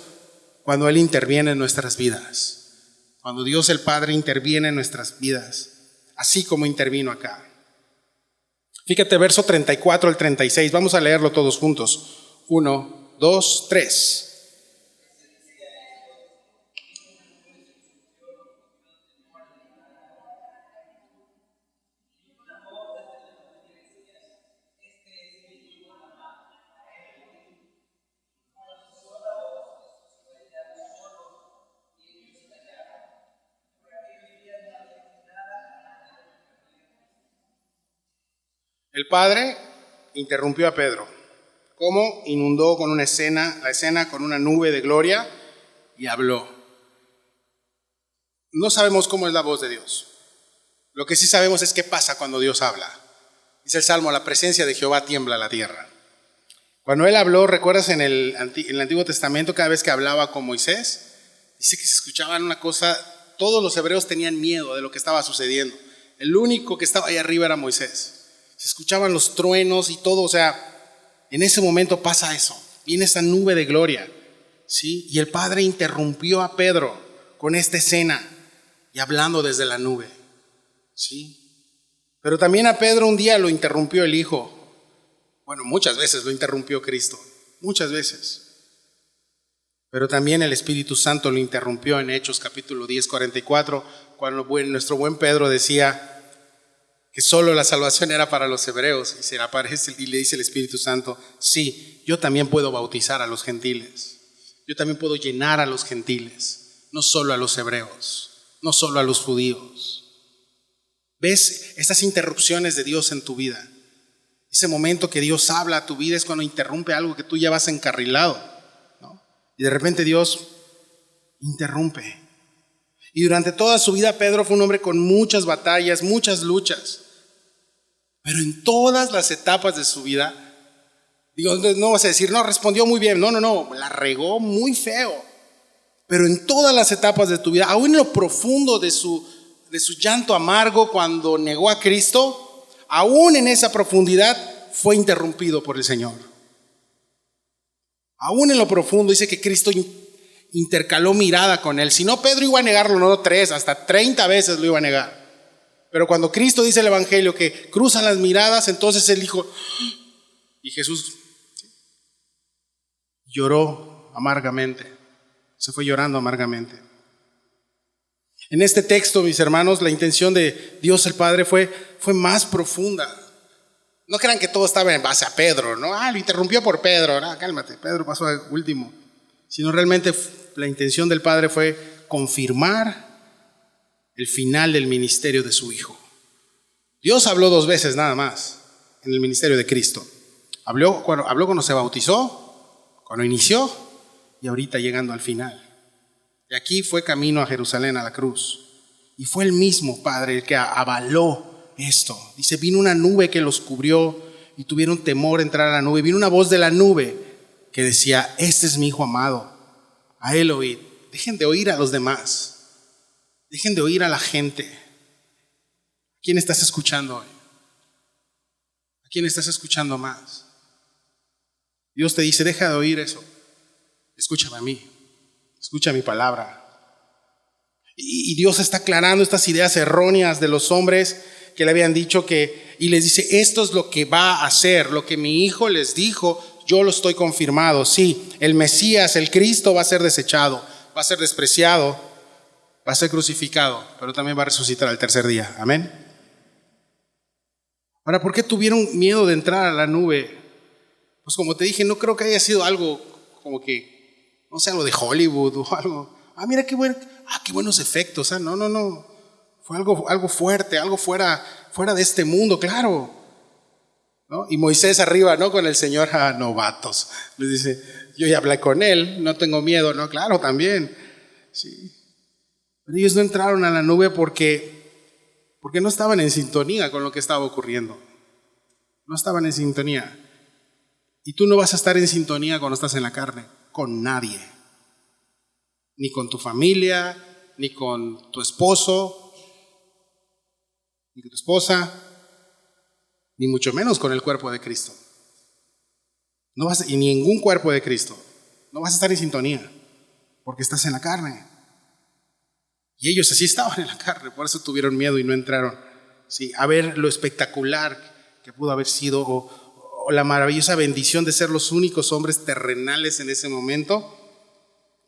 cuando Él interviene en nuestras vidas. Cuando Dios el Padre interviene en nuestras vidas, así como intervino acá. Fíjate, verso 34 al 36, vamos a leerlo todos juntos. 1, 2, 3. El Padre interrumpió a Pedro. ¿Cómo? Inundó con la escena con una nube de gloria y habló. No sabemos cómo es la voz de Dios. Lo que sí sabemos es qué pasa cuando Dios habla. Dice el Salmo, la presencia de Jehová tiembla la tierra. Cuando Él habló, ¿recuerdas en el Antiguo Testamento, cada vez que hablaba con Moisés? Dice que se escuchaban una cosa, todos los hebreos tenían miedo de lo que estaba sucediendo. El único que estaba ahí arriba era Moisés. Se escuchaban los truenos y todo, o sea, en ese momento pasa eso, viene esa nube de gloria, ¿sí? Y el Padre interrumpió a Pedro con esta escena y hablando desde la nube, ¿sí? Pero también a Pedro un día lo interrumpió el Hijo. Bueno, muchas veces lo interrumpió Cristo, muchas veces. Pero también el Espíritu Santo lo interrumpió en Hechos capítulo 10, 44, cuando nuestro buen Pedro decía que solo la salvación era para los hebreos, y se le aparece y le dice el Espíritu Santo, sí, yo también puedo bautizar a los gentiles, yo también puedo llenar a los gentiles, no solo a los hebreos, no solo a los judíos. ¿Ves estas interrupciones de Dios en tu vida? Ese momento que Dios habla a tu vida es cuando interrumpe algo que tú ya vas encarrilado, ¿no? Y de repente Dios interrumpe. Y durante toda su vida Pedro fue un hombre con muchas batallas, muchas luchas. Pero en todas las etapas de su vida, no vas a decir, no, respondió muy bien, no, la regó muy feo. Pero en todas las etapas de tu vida, aún en lo profundo de su llanto amargo cuando negó a Cristo, aún en esa profundidad fue interrumpido por el Señor. Aún en lo profundo dice que Cristo intercaló mirada con él. Si no, Pedro iba a negarlo, no 3, hasta 30 veces lo iba a negar. Pero cuando Cristo dice el Evangelio que cruzan las miradas, entonces él dijo, y Jesús lloró amargamente, se fue llorando amargamente. En este texto, mis hermanos, la intención de Dios el Padre fue más profunda. No crean que todo estaba en base a Pedro, ¿no? Lo interrumpió por Pedro, no, cálmate, Pedro pasó al último. Sino realmente la intención del Padre fue confirmar el final del ministerio de su Hijo. Dios habló 2 veces nada más en el ministerio de Cristo. Habló cuando se bautizó, cuando inició y ahorita llegando al final. De aquí fue camino a Jerusalén, a la cruz. Y fue el mismo Padre el que avaló esto. Dice, vino una nube que los cubrió y tuvieron temor a entrar a la nube. Vino una voz de la nube que decía, este es mi Hijo amado, a Él oíd. Dejen de oír a los demás. Dejen de oír a la gente. ¿A quién estás escuchando hoy? ¿A quién estás escuchando más? Dios te dice, deja de oír eso. Escúchame a mí. Escucha mi palabra. Y Dios está aclarando estas ideas erróneas de los hombres que le habían dicho y les dice, esto es lo que va a hacer, lo que mi Hijo les dijo, yo lo estoy confirmado. Sí, el Mesías, el Cristo va a ser desechado, va a ser despreciado, va a ser crucificado, pero también va a resucitar al tercer día. Amén. Ahora, ¿por qué tuvieron miedo de entrar a la nube? Pues como te dije, no creo que haya sido algo como que, no sé, algo de Hollywood o algo. Mira qué buenos efectos. No. Fue algo fuerte, algo fuera de este mundo, claro. ¿No? Y Moisés arriba, ¿no? Con el Señor, novatos. Les dice, yo ya hablé con él, no tengo miedo, ¿no? Claro, también. Sí. Pero ellos no entraron a la nube porque no estaban en sintonía con lo que estaba ocurriendo. No estaban en sintonía. Y tú no vas a estar en sintonía cuando estás en la carne, con nadie. Ni con tu familia, ni con tu esposo, ni con tu esposa, ni mucho menos con el cuerpo de Cristo. Y ningún cuerpo de Cristo. No vas a estar en sintonía, porque estás en la carne. Y ellos así estaban en la carne, por eso tuvieron miedo y no entraron. Sí, a ver lo espectacular que pudo haber sido, o la maravillosa bendición de ser los únicos hombres terrenales en ese momento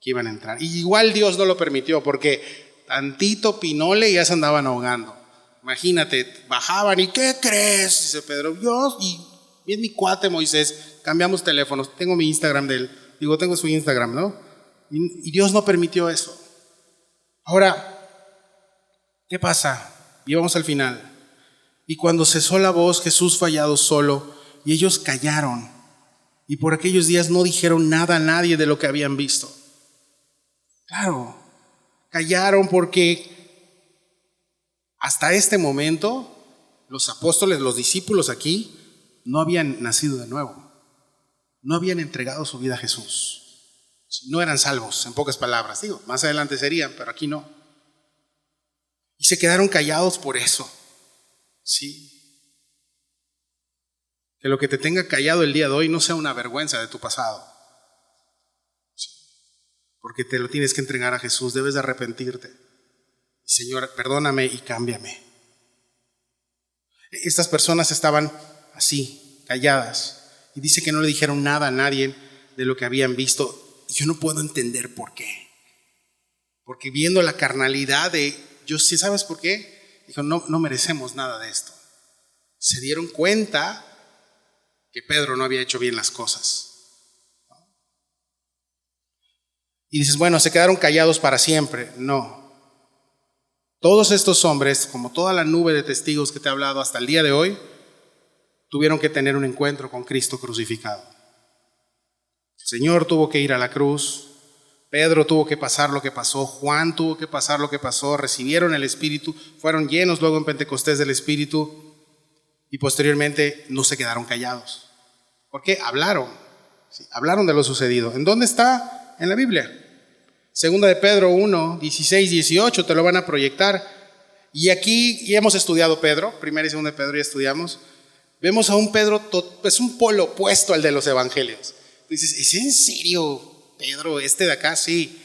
que iban a entrar. Y igual Dios no lo permitió, porque tantito pinole y ya se andaban ahogando. Imagínate, bajaban y ¿qué crees? Dice Pedro, yo y bien mi cuate Moisés, cambiamos teléfonos, tengo mi Instagram de él, tengo su Instagram, ¿no? Y Dios no permitió eso. Ahora, ¿qué pasa? Y vamos al final. Y cuando cesó la voz, Jesús fue hallado solo, y ellos callaron. Y por aquellos días no dijeron nada a nadie de lo que habían visto. Claro, callaron porque hasta este momento los apóstoles, los discípulos aquí, no habían nacido de nuevo. No habían entregado su vida a Jesús. No eran salvos, en pocas palabras. Más adelante serían, pero aquí no. Y se quedaron callados por eso. Sí. Que lo que te tenga callado el día de hoy no sea una vergüenza de tu pasado. Sí. Porque te lo tienes que entregar a Jesús, debes de arrepentirte. Señor, perdóname y cámbiame. Estas personas estaban así, calladas. Y dice que no le dijeron nada a nadie de lo que habían visto. Y yo no puedo entender por qué. Porque viendo la carnalidad ¿sí sabes por qué? Dijo, no merecemos nada de esto. Se dieron cuenta que Pedro no había hecho bien las cosas. Y dices, bueno, se quedaron callados para siempre. No. Todos estos hombres, como toda la nube de testigos que te he hablado hasta el día de hoy, tuvieron que tener un encuentro con Cristo crucificado. El Señor tuvo que ir a la cruz, Pedro tuvo que pasar lo que pasó, Juan tuvo que pasar lo que pasó, recibieron el Espíritu, fueron llenos luego en Pentecostés del Espíritu y posteriormente no se quedaron callados. ¿Por qué? Hablaron, ¿sí? Hablaron de lo sucedido. ¿En dónde está? En la Biblia. Segunda de Pedro 1, 16, 18, te lo van a proyectar. Y aquí ya hemos estudiado Pedro, primera y segunda de Pedro ya estudiamos. Vemos a un Pedro, es un polo opuesto al de los evangelios. Dices, ¿es en serio Pedro, este de acá? Sí.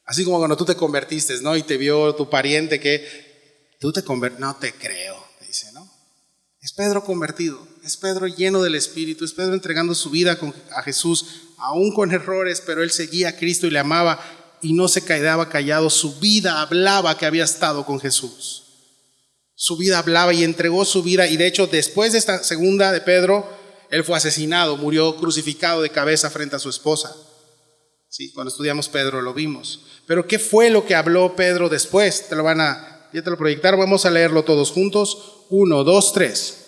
Así como cuando tú te convertiste, ¿no? Y te vio tu pariente que tú te convertiste. No te creo, dice, ¿no? Es Pedro convertido, es Pedro lleno del Espíritu, es Pedro entregando su vida a Jesús, aún con errores, pero él seguía a Cristo y le amaba. Y no se quedaba callado, su vida hablaba que había estado con Jesús. Su vida hablaba y entregó su vida. Y de hecho, después de esta segunda de Pedro, él fue asesinado, murió crucificado de cabeza frente a su esposa. Sí, cuando estudiamos Pedro lo vimos. Pero ¿qué fue lo que habló Pedro después? Te lo van a Ya te lo proyectaron, vamos a leerlo todos juntos. 1, 2, 3.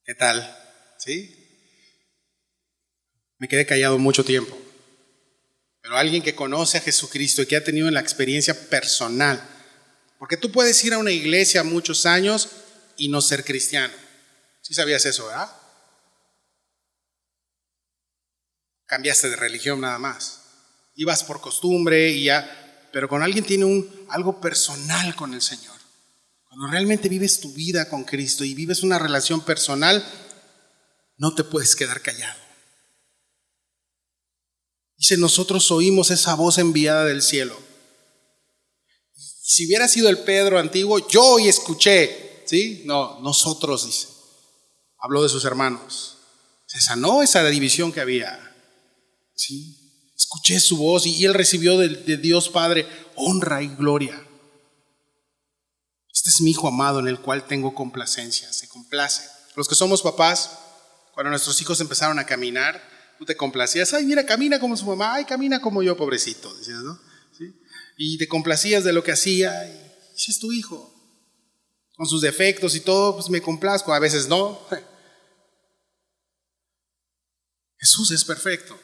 ¿Qué tal? ¿Sí? Me quedé callado mucho tiempo. Pero alguien que conoce a Jesucristo y que ha tenido la experiencia personal. Porque tú puedes ir a una iglesia muchos años y no ser cristiano. ¿Sí sabías eso, verdad? Cambiaste de religión nada más. Ibas por costumbre y ya, pero cuando alguien tiene algo personal con el Señor, cuando realmente vives tu vida con Cristo y vives una relación personal, no te puedes quedar callado. Dice, nosotros oímos esa voz enviada del cielo. Si hubiera sido el Pedro antiguo, yo hoy escuché, ¿sí? No, nosotros, dice. Habló de sus hermanos. Se sanó esa división que había, ¿sí? Escuché su voz y él recibió de Dios Padre honra y gloria. Este es mi hijo amado en el cual tengo complacencia, se complace. Los que somos papás, cuando nuestros hijos empezaron a caminar, tú te complacías, ay, mira, camina como su mamá, ay, camina como yo, pobrecito, decías, ¿no? ¿Sí? Y te complacías de lo que hacía, y ese es tu hijo. Con sus defectos y todo, pues me complazco, a veces no. Jesús es perfecto.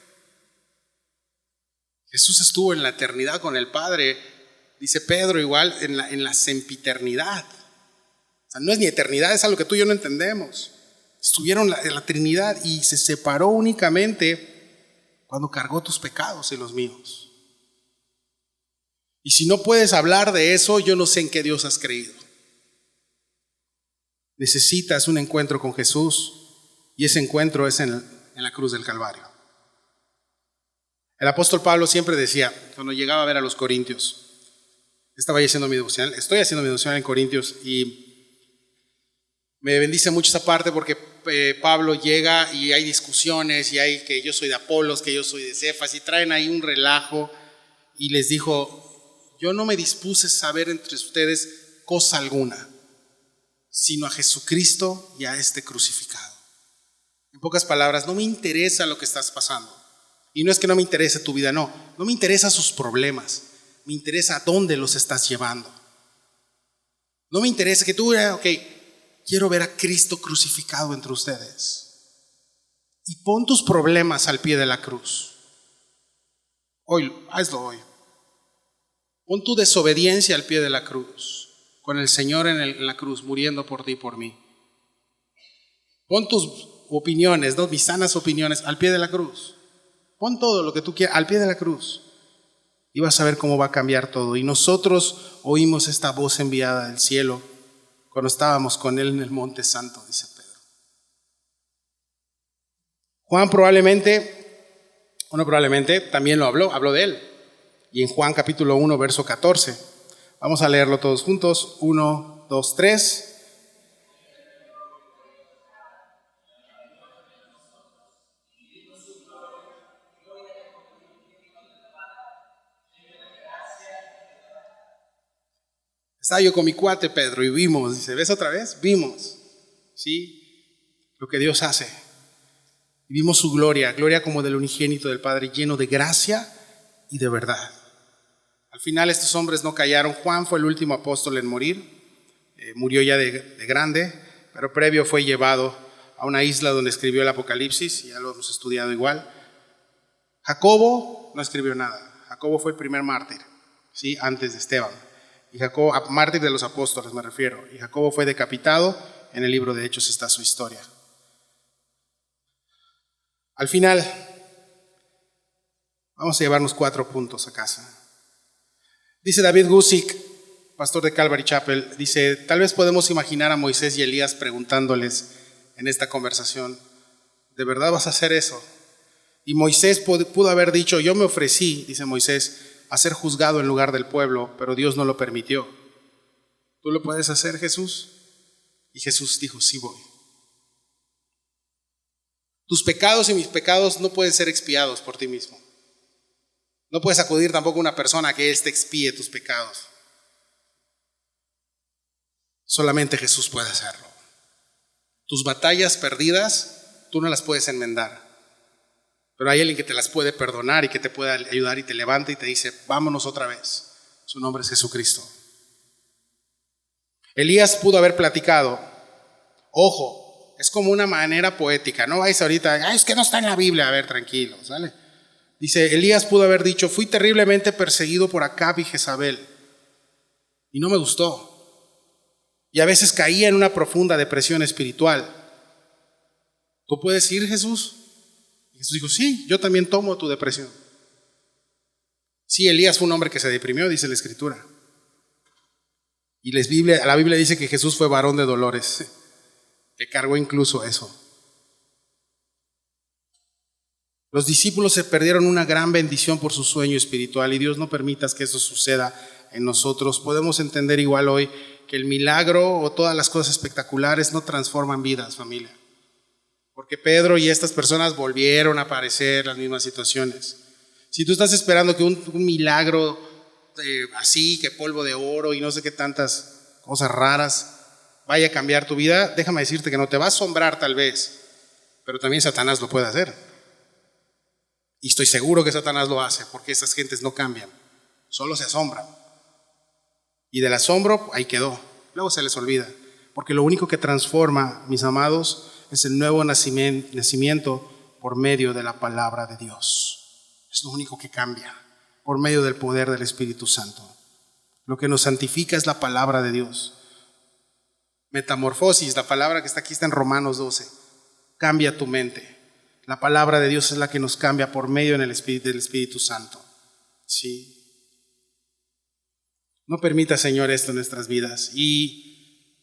Jesús estuvo en la eternidad con el Padre, dice Pedro igual, en la sempiternidad. O sea, no es ni eternidad, es algo que tú y yo no entendemos. Estuvieron en la Trinidad y se separó únicamente cuando cargó tus pecados y los míos. Y si no puedes hablar de eso, yo no sé en qué Dios has creído. Necesitas un encuentro con Jesús y ese encuentro es en la cruz del Calvario. El apóstol Pablo siempre decía, cuando llegaba a ver a los corintios, estoy haciendo mi devocional en Corintios y me bendice mucho esa parte porque Pablo llega y hay discusiones y hay que yo soy de Apolos, que yo soy de Cefas y traen ahí un relajo y les dijo, yo no me dispuse a saber entre ustedes cosa alguna, sino a Jesucristo y a este crucificado. En pocas palabras, no me interesa lo que estás pasando. Y no es que no me interese tu vida, no me interesa sus problemas, me interesa a dónde los estás llevando. No me interesa que tú, quiero ver a Cristo crucificado entre ustedes. Y pon tus problemas al pie de la cruz. Hoy, hazlo hoy. Pon tu desobediencia al pie de la cruz, con el Señor en la cruz, muriendo por ti y por mí. Pon tus opiniones, mis sanas opiniones, al pie de la cruz. Pon todo lo que tú quieras al pie de la cruz y vas a ver cómo va a cambiar todo. Y nosotros oímos esta voz enviada del cielo cuando estábamos con él en el Monte Santo, dice Pedro. Juan probablemente también lo habló de él. Y en Juan capítulo 1, verso 14. Vamos a leerlo todos juntos. 1, 2, 3. Estaba yo con mi cuate Pedro y vimos, dice, ¿ves otra vez? Vimos, ¿sí? Lo que Dios hace. Y vimos su gloria como del unigénito del Padre, lleno de gracia y de verdad. Al final estos hombres no callaron. Juan fue el último apóstol en morir. Murió ya de grande, pero previo fue llevado a una isla donde escribió el Apocalipsis, ya lo hemos estudiado igual. Jacobo no escribió nada. Jacobo fue el primer mártir, ¿sí? Antes de Esteban. Y Jacobo, mártir de los apóstoles me refiero, y Jacobo fue decapitado. En el libro de Hechos está su historia. Al final, vamos a llevarnos 4 puntos a casa. Dice David Gusick, pastor de Calvary Chapel, dice, tal vez podemos imaginar a Moisés y Elías preguntándoles en esta conversación, ¿de verdad vas a hacer eso? Y Moisés pudo haber dicho, yo me ofrecí, dice Moisés, a ser juzgado en lugar del pueblo, pero Dios no lo permitió. ¿Tú lo puedes hacer, Jesús? Y Jesús dijo, sí voy. Tus pecados y mis pecados no pueden ser expiados por ti mismo. No puedes acudir tampoco a una persona que Él te expíe tus pecados. Solamente Jesús puede hacerlo. Tus batallas perdidas, tú no las puedes enmendar. Pero hay alguien que te las puede perdonar y que te puede ayudar y te levanta y te dice, vámonos otra vez. Su nombre es Jesucristo. Elías pudo haber platicado. Ojo, es como una manera poética. No vais ahorita, es que no está en la Biblia. A ver, tranquilos, ¿sale? Dice, Elías pudo haber dicho, fui terriblemente perseguido por Acab y Jezabel. Y no me gustó. Y a veces caía en una profunda depresión espiritual. ¿Tú puedes ir, Jesús? Y Jesús dijo, sí, yo también tomo tu depresión. Sí, Elías fue un hombre que se deprimió, dice la Escritura. Y la Biblia dice que Jesús fue varón de dolores, que cargó incluso eso. Los discípulos se perdieron una gran bendición por su sueño espiritual y Dios no permitas que eso suceda en nosotros. Podemos entender igual hoy que el milagro o todas las cosas espectaculares no transforman vidas, familia. Porque Pedro y estas personas volvieron a aparecer en las mismas situaciones. Si tú estás esperando que un milagro así, que polvo de oro y no sé qué tantas cosas raras vaya a cambiar tu vida, déjame decirte que no te va a asombrar tal vez, pero también Satanás lo puede hacer. Y estoy seguro que Satanás lo hace, porque esas gentes no cambian, solo se asombran. Y del asombro, ahí quedó. Luego se les olvida. Porque lo único que transforma, mis amados, es el nuevo nacimiento por medio de la palabra de Dios. Es lo único que cambia, por medio del poder del Espíritu Santo. Lo que nos santifica es la palabra de Dios. Metamorfosis, la palabra que está aquí está en Romanos 12. Cambia tu mente. La palabra de Dios es la que nos cambia por medio del Espíritu Santo. Sí. No permita, Señor, esto en nuestras vidas. Y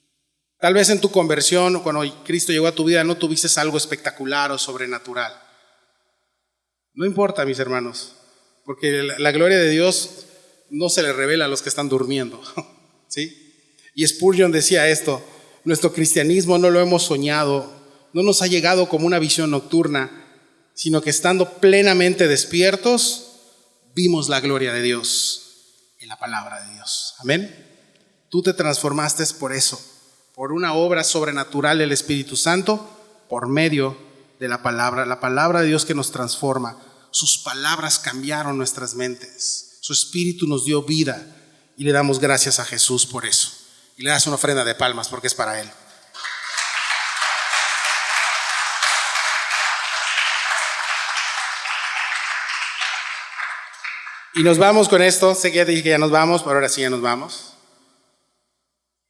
tal vez en tu conversión, cuando Cristo llegó a tu vida, no tuviste algo espectacular o sobrenatural. No importa, mis hermanos, porque la gloria de Dios no se le revela a los que están durmiendo. ¿Sí? Y Spurgeon decía esto, nuestro cristianismo no lo hemos soñado, no nos ha llegado como una visión nocturna, sino que estando plenamente despiertos, vimos la gloria de Dios en la palabra de Dios. Amén. Tú te transformaste por eso, por una obra sobrenatural del Espíritu Santo, por medio de la palabra de Dios que nos transforma. Sus palabras cambiaron nuestras mentes, su Espíritu nos dio vida y le damos gracias a Jesús por eso. Y le das una ofrenda de palmas porque es para Él. Y nos vamos con esto. Sé que ya te dije que ya nos vamos, pero ahora sí ya nos vamos.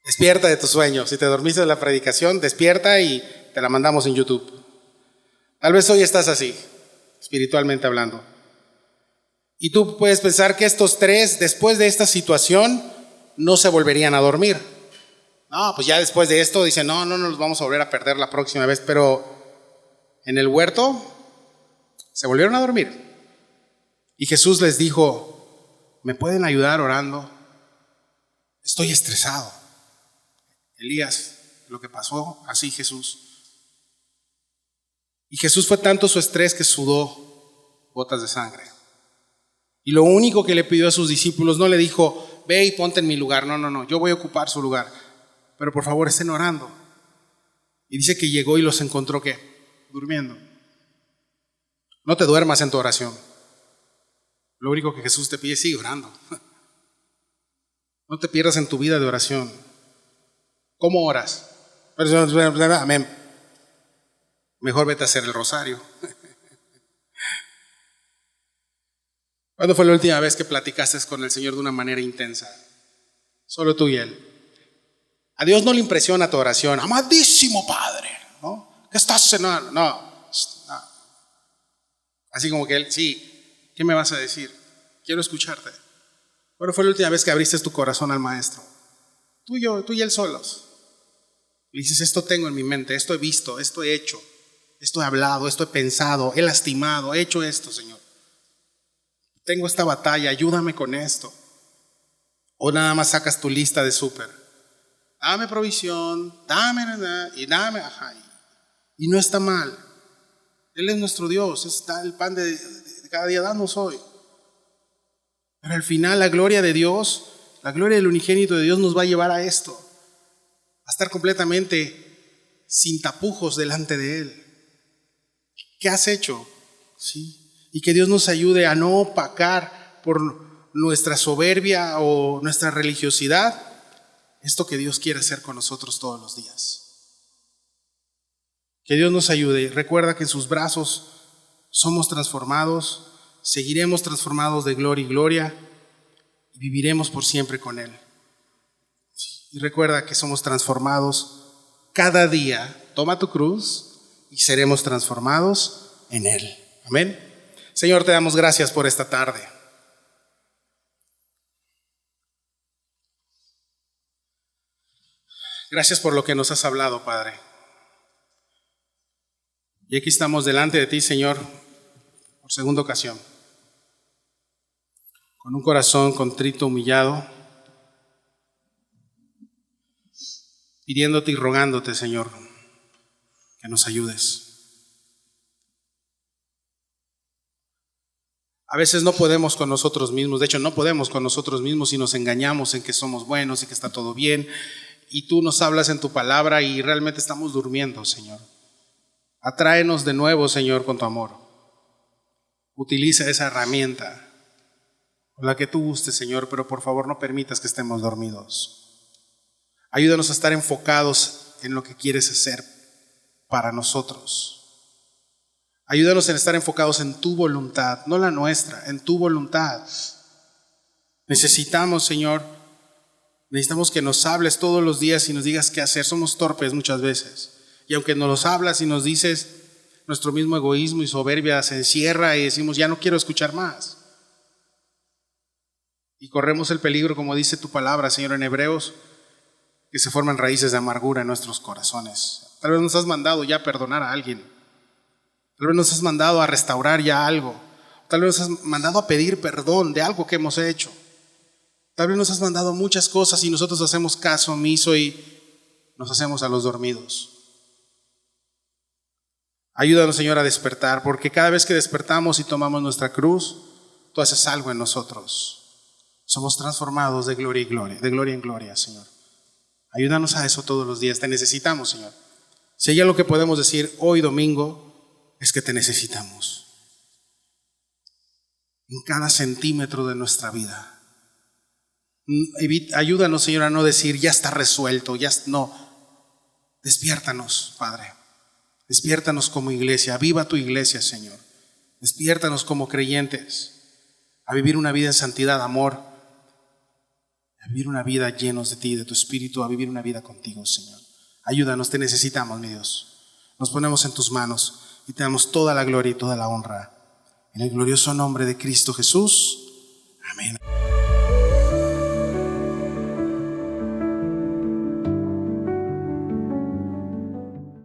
Despierta de tu sueño. Si te dormiste de la predicación, despierta y te la mandamos en YouTube. Tal vez hoy estás así, espiritualmente hablando. Y tú puedes pensar que estos tres, después de esta situación, no se volverían a dormir. No, pues ya después de esto dicen, no nos vamos a volver a perder la próxima vez. Pero en el huerto se volvieron a dormir. Y Jesús les dijo, ¿me pueden ayudar orando? Estoy estresado. Elías, lo que pasó, así Jesús. Y Jesús fue tanto su estrés que sudó gotas de sangre. Y lo único que le pidió a sus discípulos, no le dijo, ve y ponte en mi lugar. No, yo voy a ocupar su lugar. Pero por favor estén orando. Y dice que llegó y los encontró, ¿qué? Durmiendo. No te duermas en tu oración. Lo único que Jesús te pide es sigue orando. No te pierdas en tu vida de oración. ¿Cómo oras? Amén. Mejor vete a hacer el rosario. ¿Cuándo fue la última vez que platicaste con el Señor de una manera intensa? Solo tú y Él. A Dios no le impresiona tu oración. Amadísimo Padre, ¿no? ¿Qué estás haciendo? No. Así como que Él, sí. ¿Qué me vas a decir? Quiero escucharte. ¿Cuándo fue la última vez que abriste tu corazón al Maestro? Tú y Él solos. Y dices, esto tengo en mi mente, esto he visto, esto he hecho, esto he hablado, esto he pensado, he lastimado, he hecho esto, Señor. tengo esta batalla, ayúdame con esto. O nada más sacas tu lista de súper. Dame provisión, dame, y dame, ajá. Y no está mal. Él es nuestro Dios, está el pan de cada día, danos hoy. Pero al final la gloria de Dios, la gloria del unigénito de Dios nos va a llevar a esto, a estar completamente sin tapujos delante de Él. ¿Qué has hecho? ¿Sí? Y que Dios nos ayude a no opacar por nuestra soberbia o nuestra religiosidad esto que Dios quiere hacer con nosotros todos los días. Que Dios nos ayude. Recuerda que en sus brazos somos transformados, seguiremos transformados de gloria y gloria y viviremos por siempre con Él. Y recuerda que somos transformados cada día. Toma tu cruz y seremos transformados en Él. Amén. Señor, te damos gracias por esta tarde. Gracias por lo que nos has hablado, Padre. Y aquí estamos delante de ti, Señor, por segunda ocasión, con un corazón contrito, humillado, pidiéndote y rogándote, Señor, que nos ayudes. A veces no podemos con nosotros mismos, de hecho no podemos con nosotros mismos y nos engañamos en que somos buenos y que está todo bien, y tú nos hablas en tu palabra y realmente estamos durmiendo, Señor. Atráenos de nuevo, Señor, con tu amor. Utiliza esa herramienta, con la que tú gustes, Señor, pero por favor no permitas que estemos dormidos. Ayúdanos a estar enfocados en lo que quieres hacer para nosotros. Ayúdanos en estar enfocados en tu voluntad, no la nuestra, en tu voluntad. Necesitamos, Señor, necesitamos que nos hables todos los días y nos digas qué hacer. Somos torpes muchas veces. Y aunque nos hablas y nos dices, nuestro mismo egoísmo y soberbia se encierra y decimos, ya no quiero escuchar más. Y corremos el peligro, como dice tu palabra, Señor, en Hebreos, que se forman raíces de amargura en nuestros corazones. Tal vez nos has mandado ya a perdonar a alguien. Tal vez nos has mandado a restaurar ya algo. Tal vez nos has mandado a pedir perdón de algo que hemos hecho. Tal vez nos has mandado muchas cosas y nosotros hacemos caso omiso y nos hacemos a los dormidos. Ayúdanos, Señor, a despertar, porque cada vez que despertamos y tomamos nuestra cruz, tú haces algo en nosotros. Somos transformados de gloria y gloria, de gloria en gloria, Señor. Ayúdanos a eso todos los días. Te necesitamos, Señor. Si hay algo que podemos decir hoy domingo, es que te necesitamos. En cada centímetro de nuestra vida. Ayúdanos, Señor, a no decir, ya está resuelto, no. Despiértanos, Padre. Despiértanos como iglesia, aviva tu iglesia, Señor. Despiértanos como creyentes a vivir una vida en santidad, amor, a vivir una vida llenos de ti, de tu espíritu, a vivir una vida contigo, Señor. Ayúdanos, te necesitamos, mi Dios. Nos ponemos en tus manos y te damos toda la gloria y toda la honra. En el glorioso nombre de Cristo Jesús. Amén.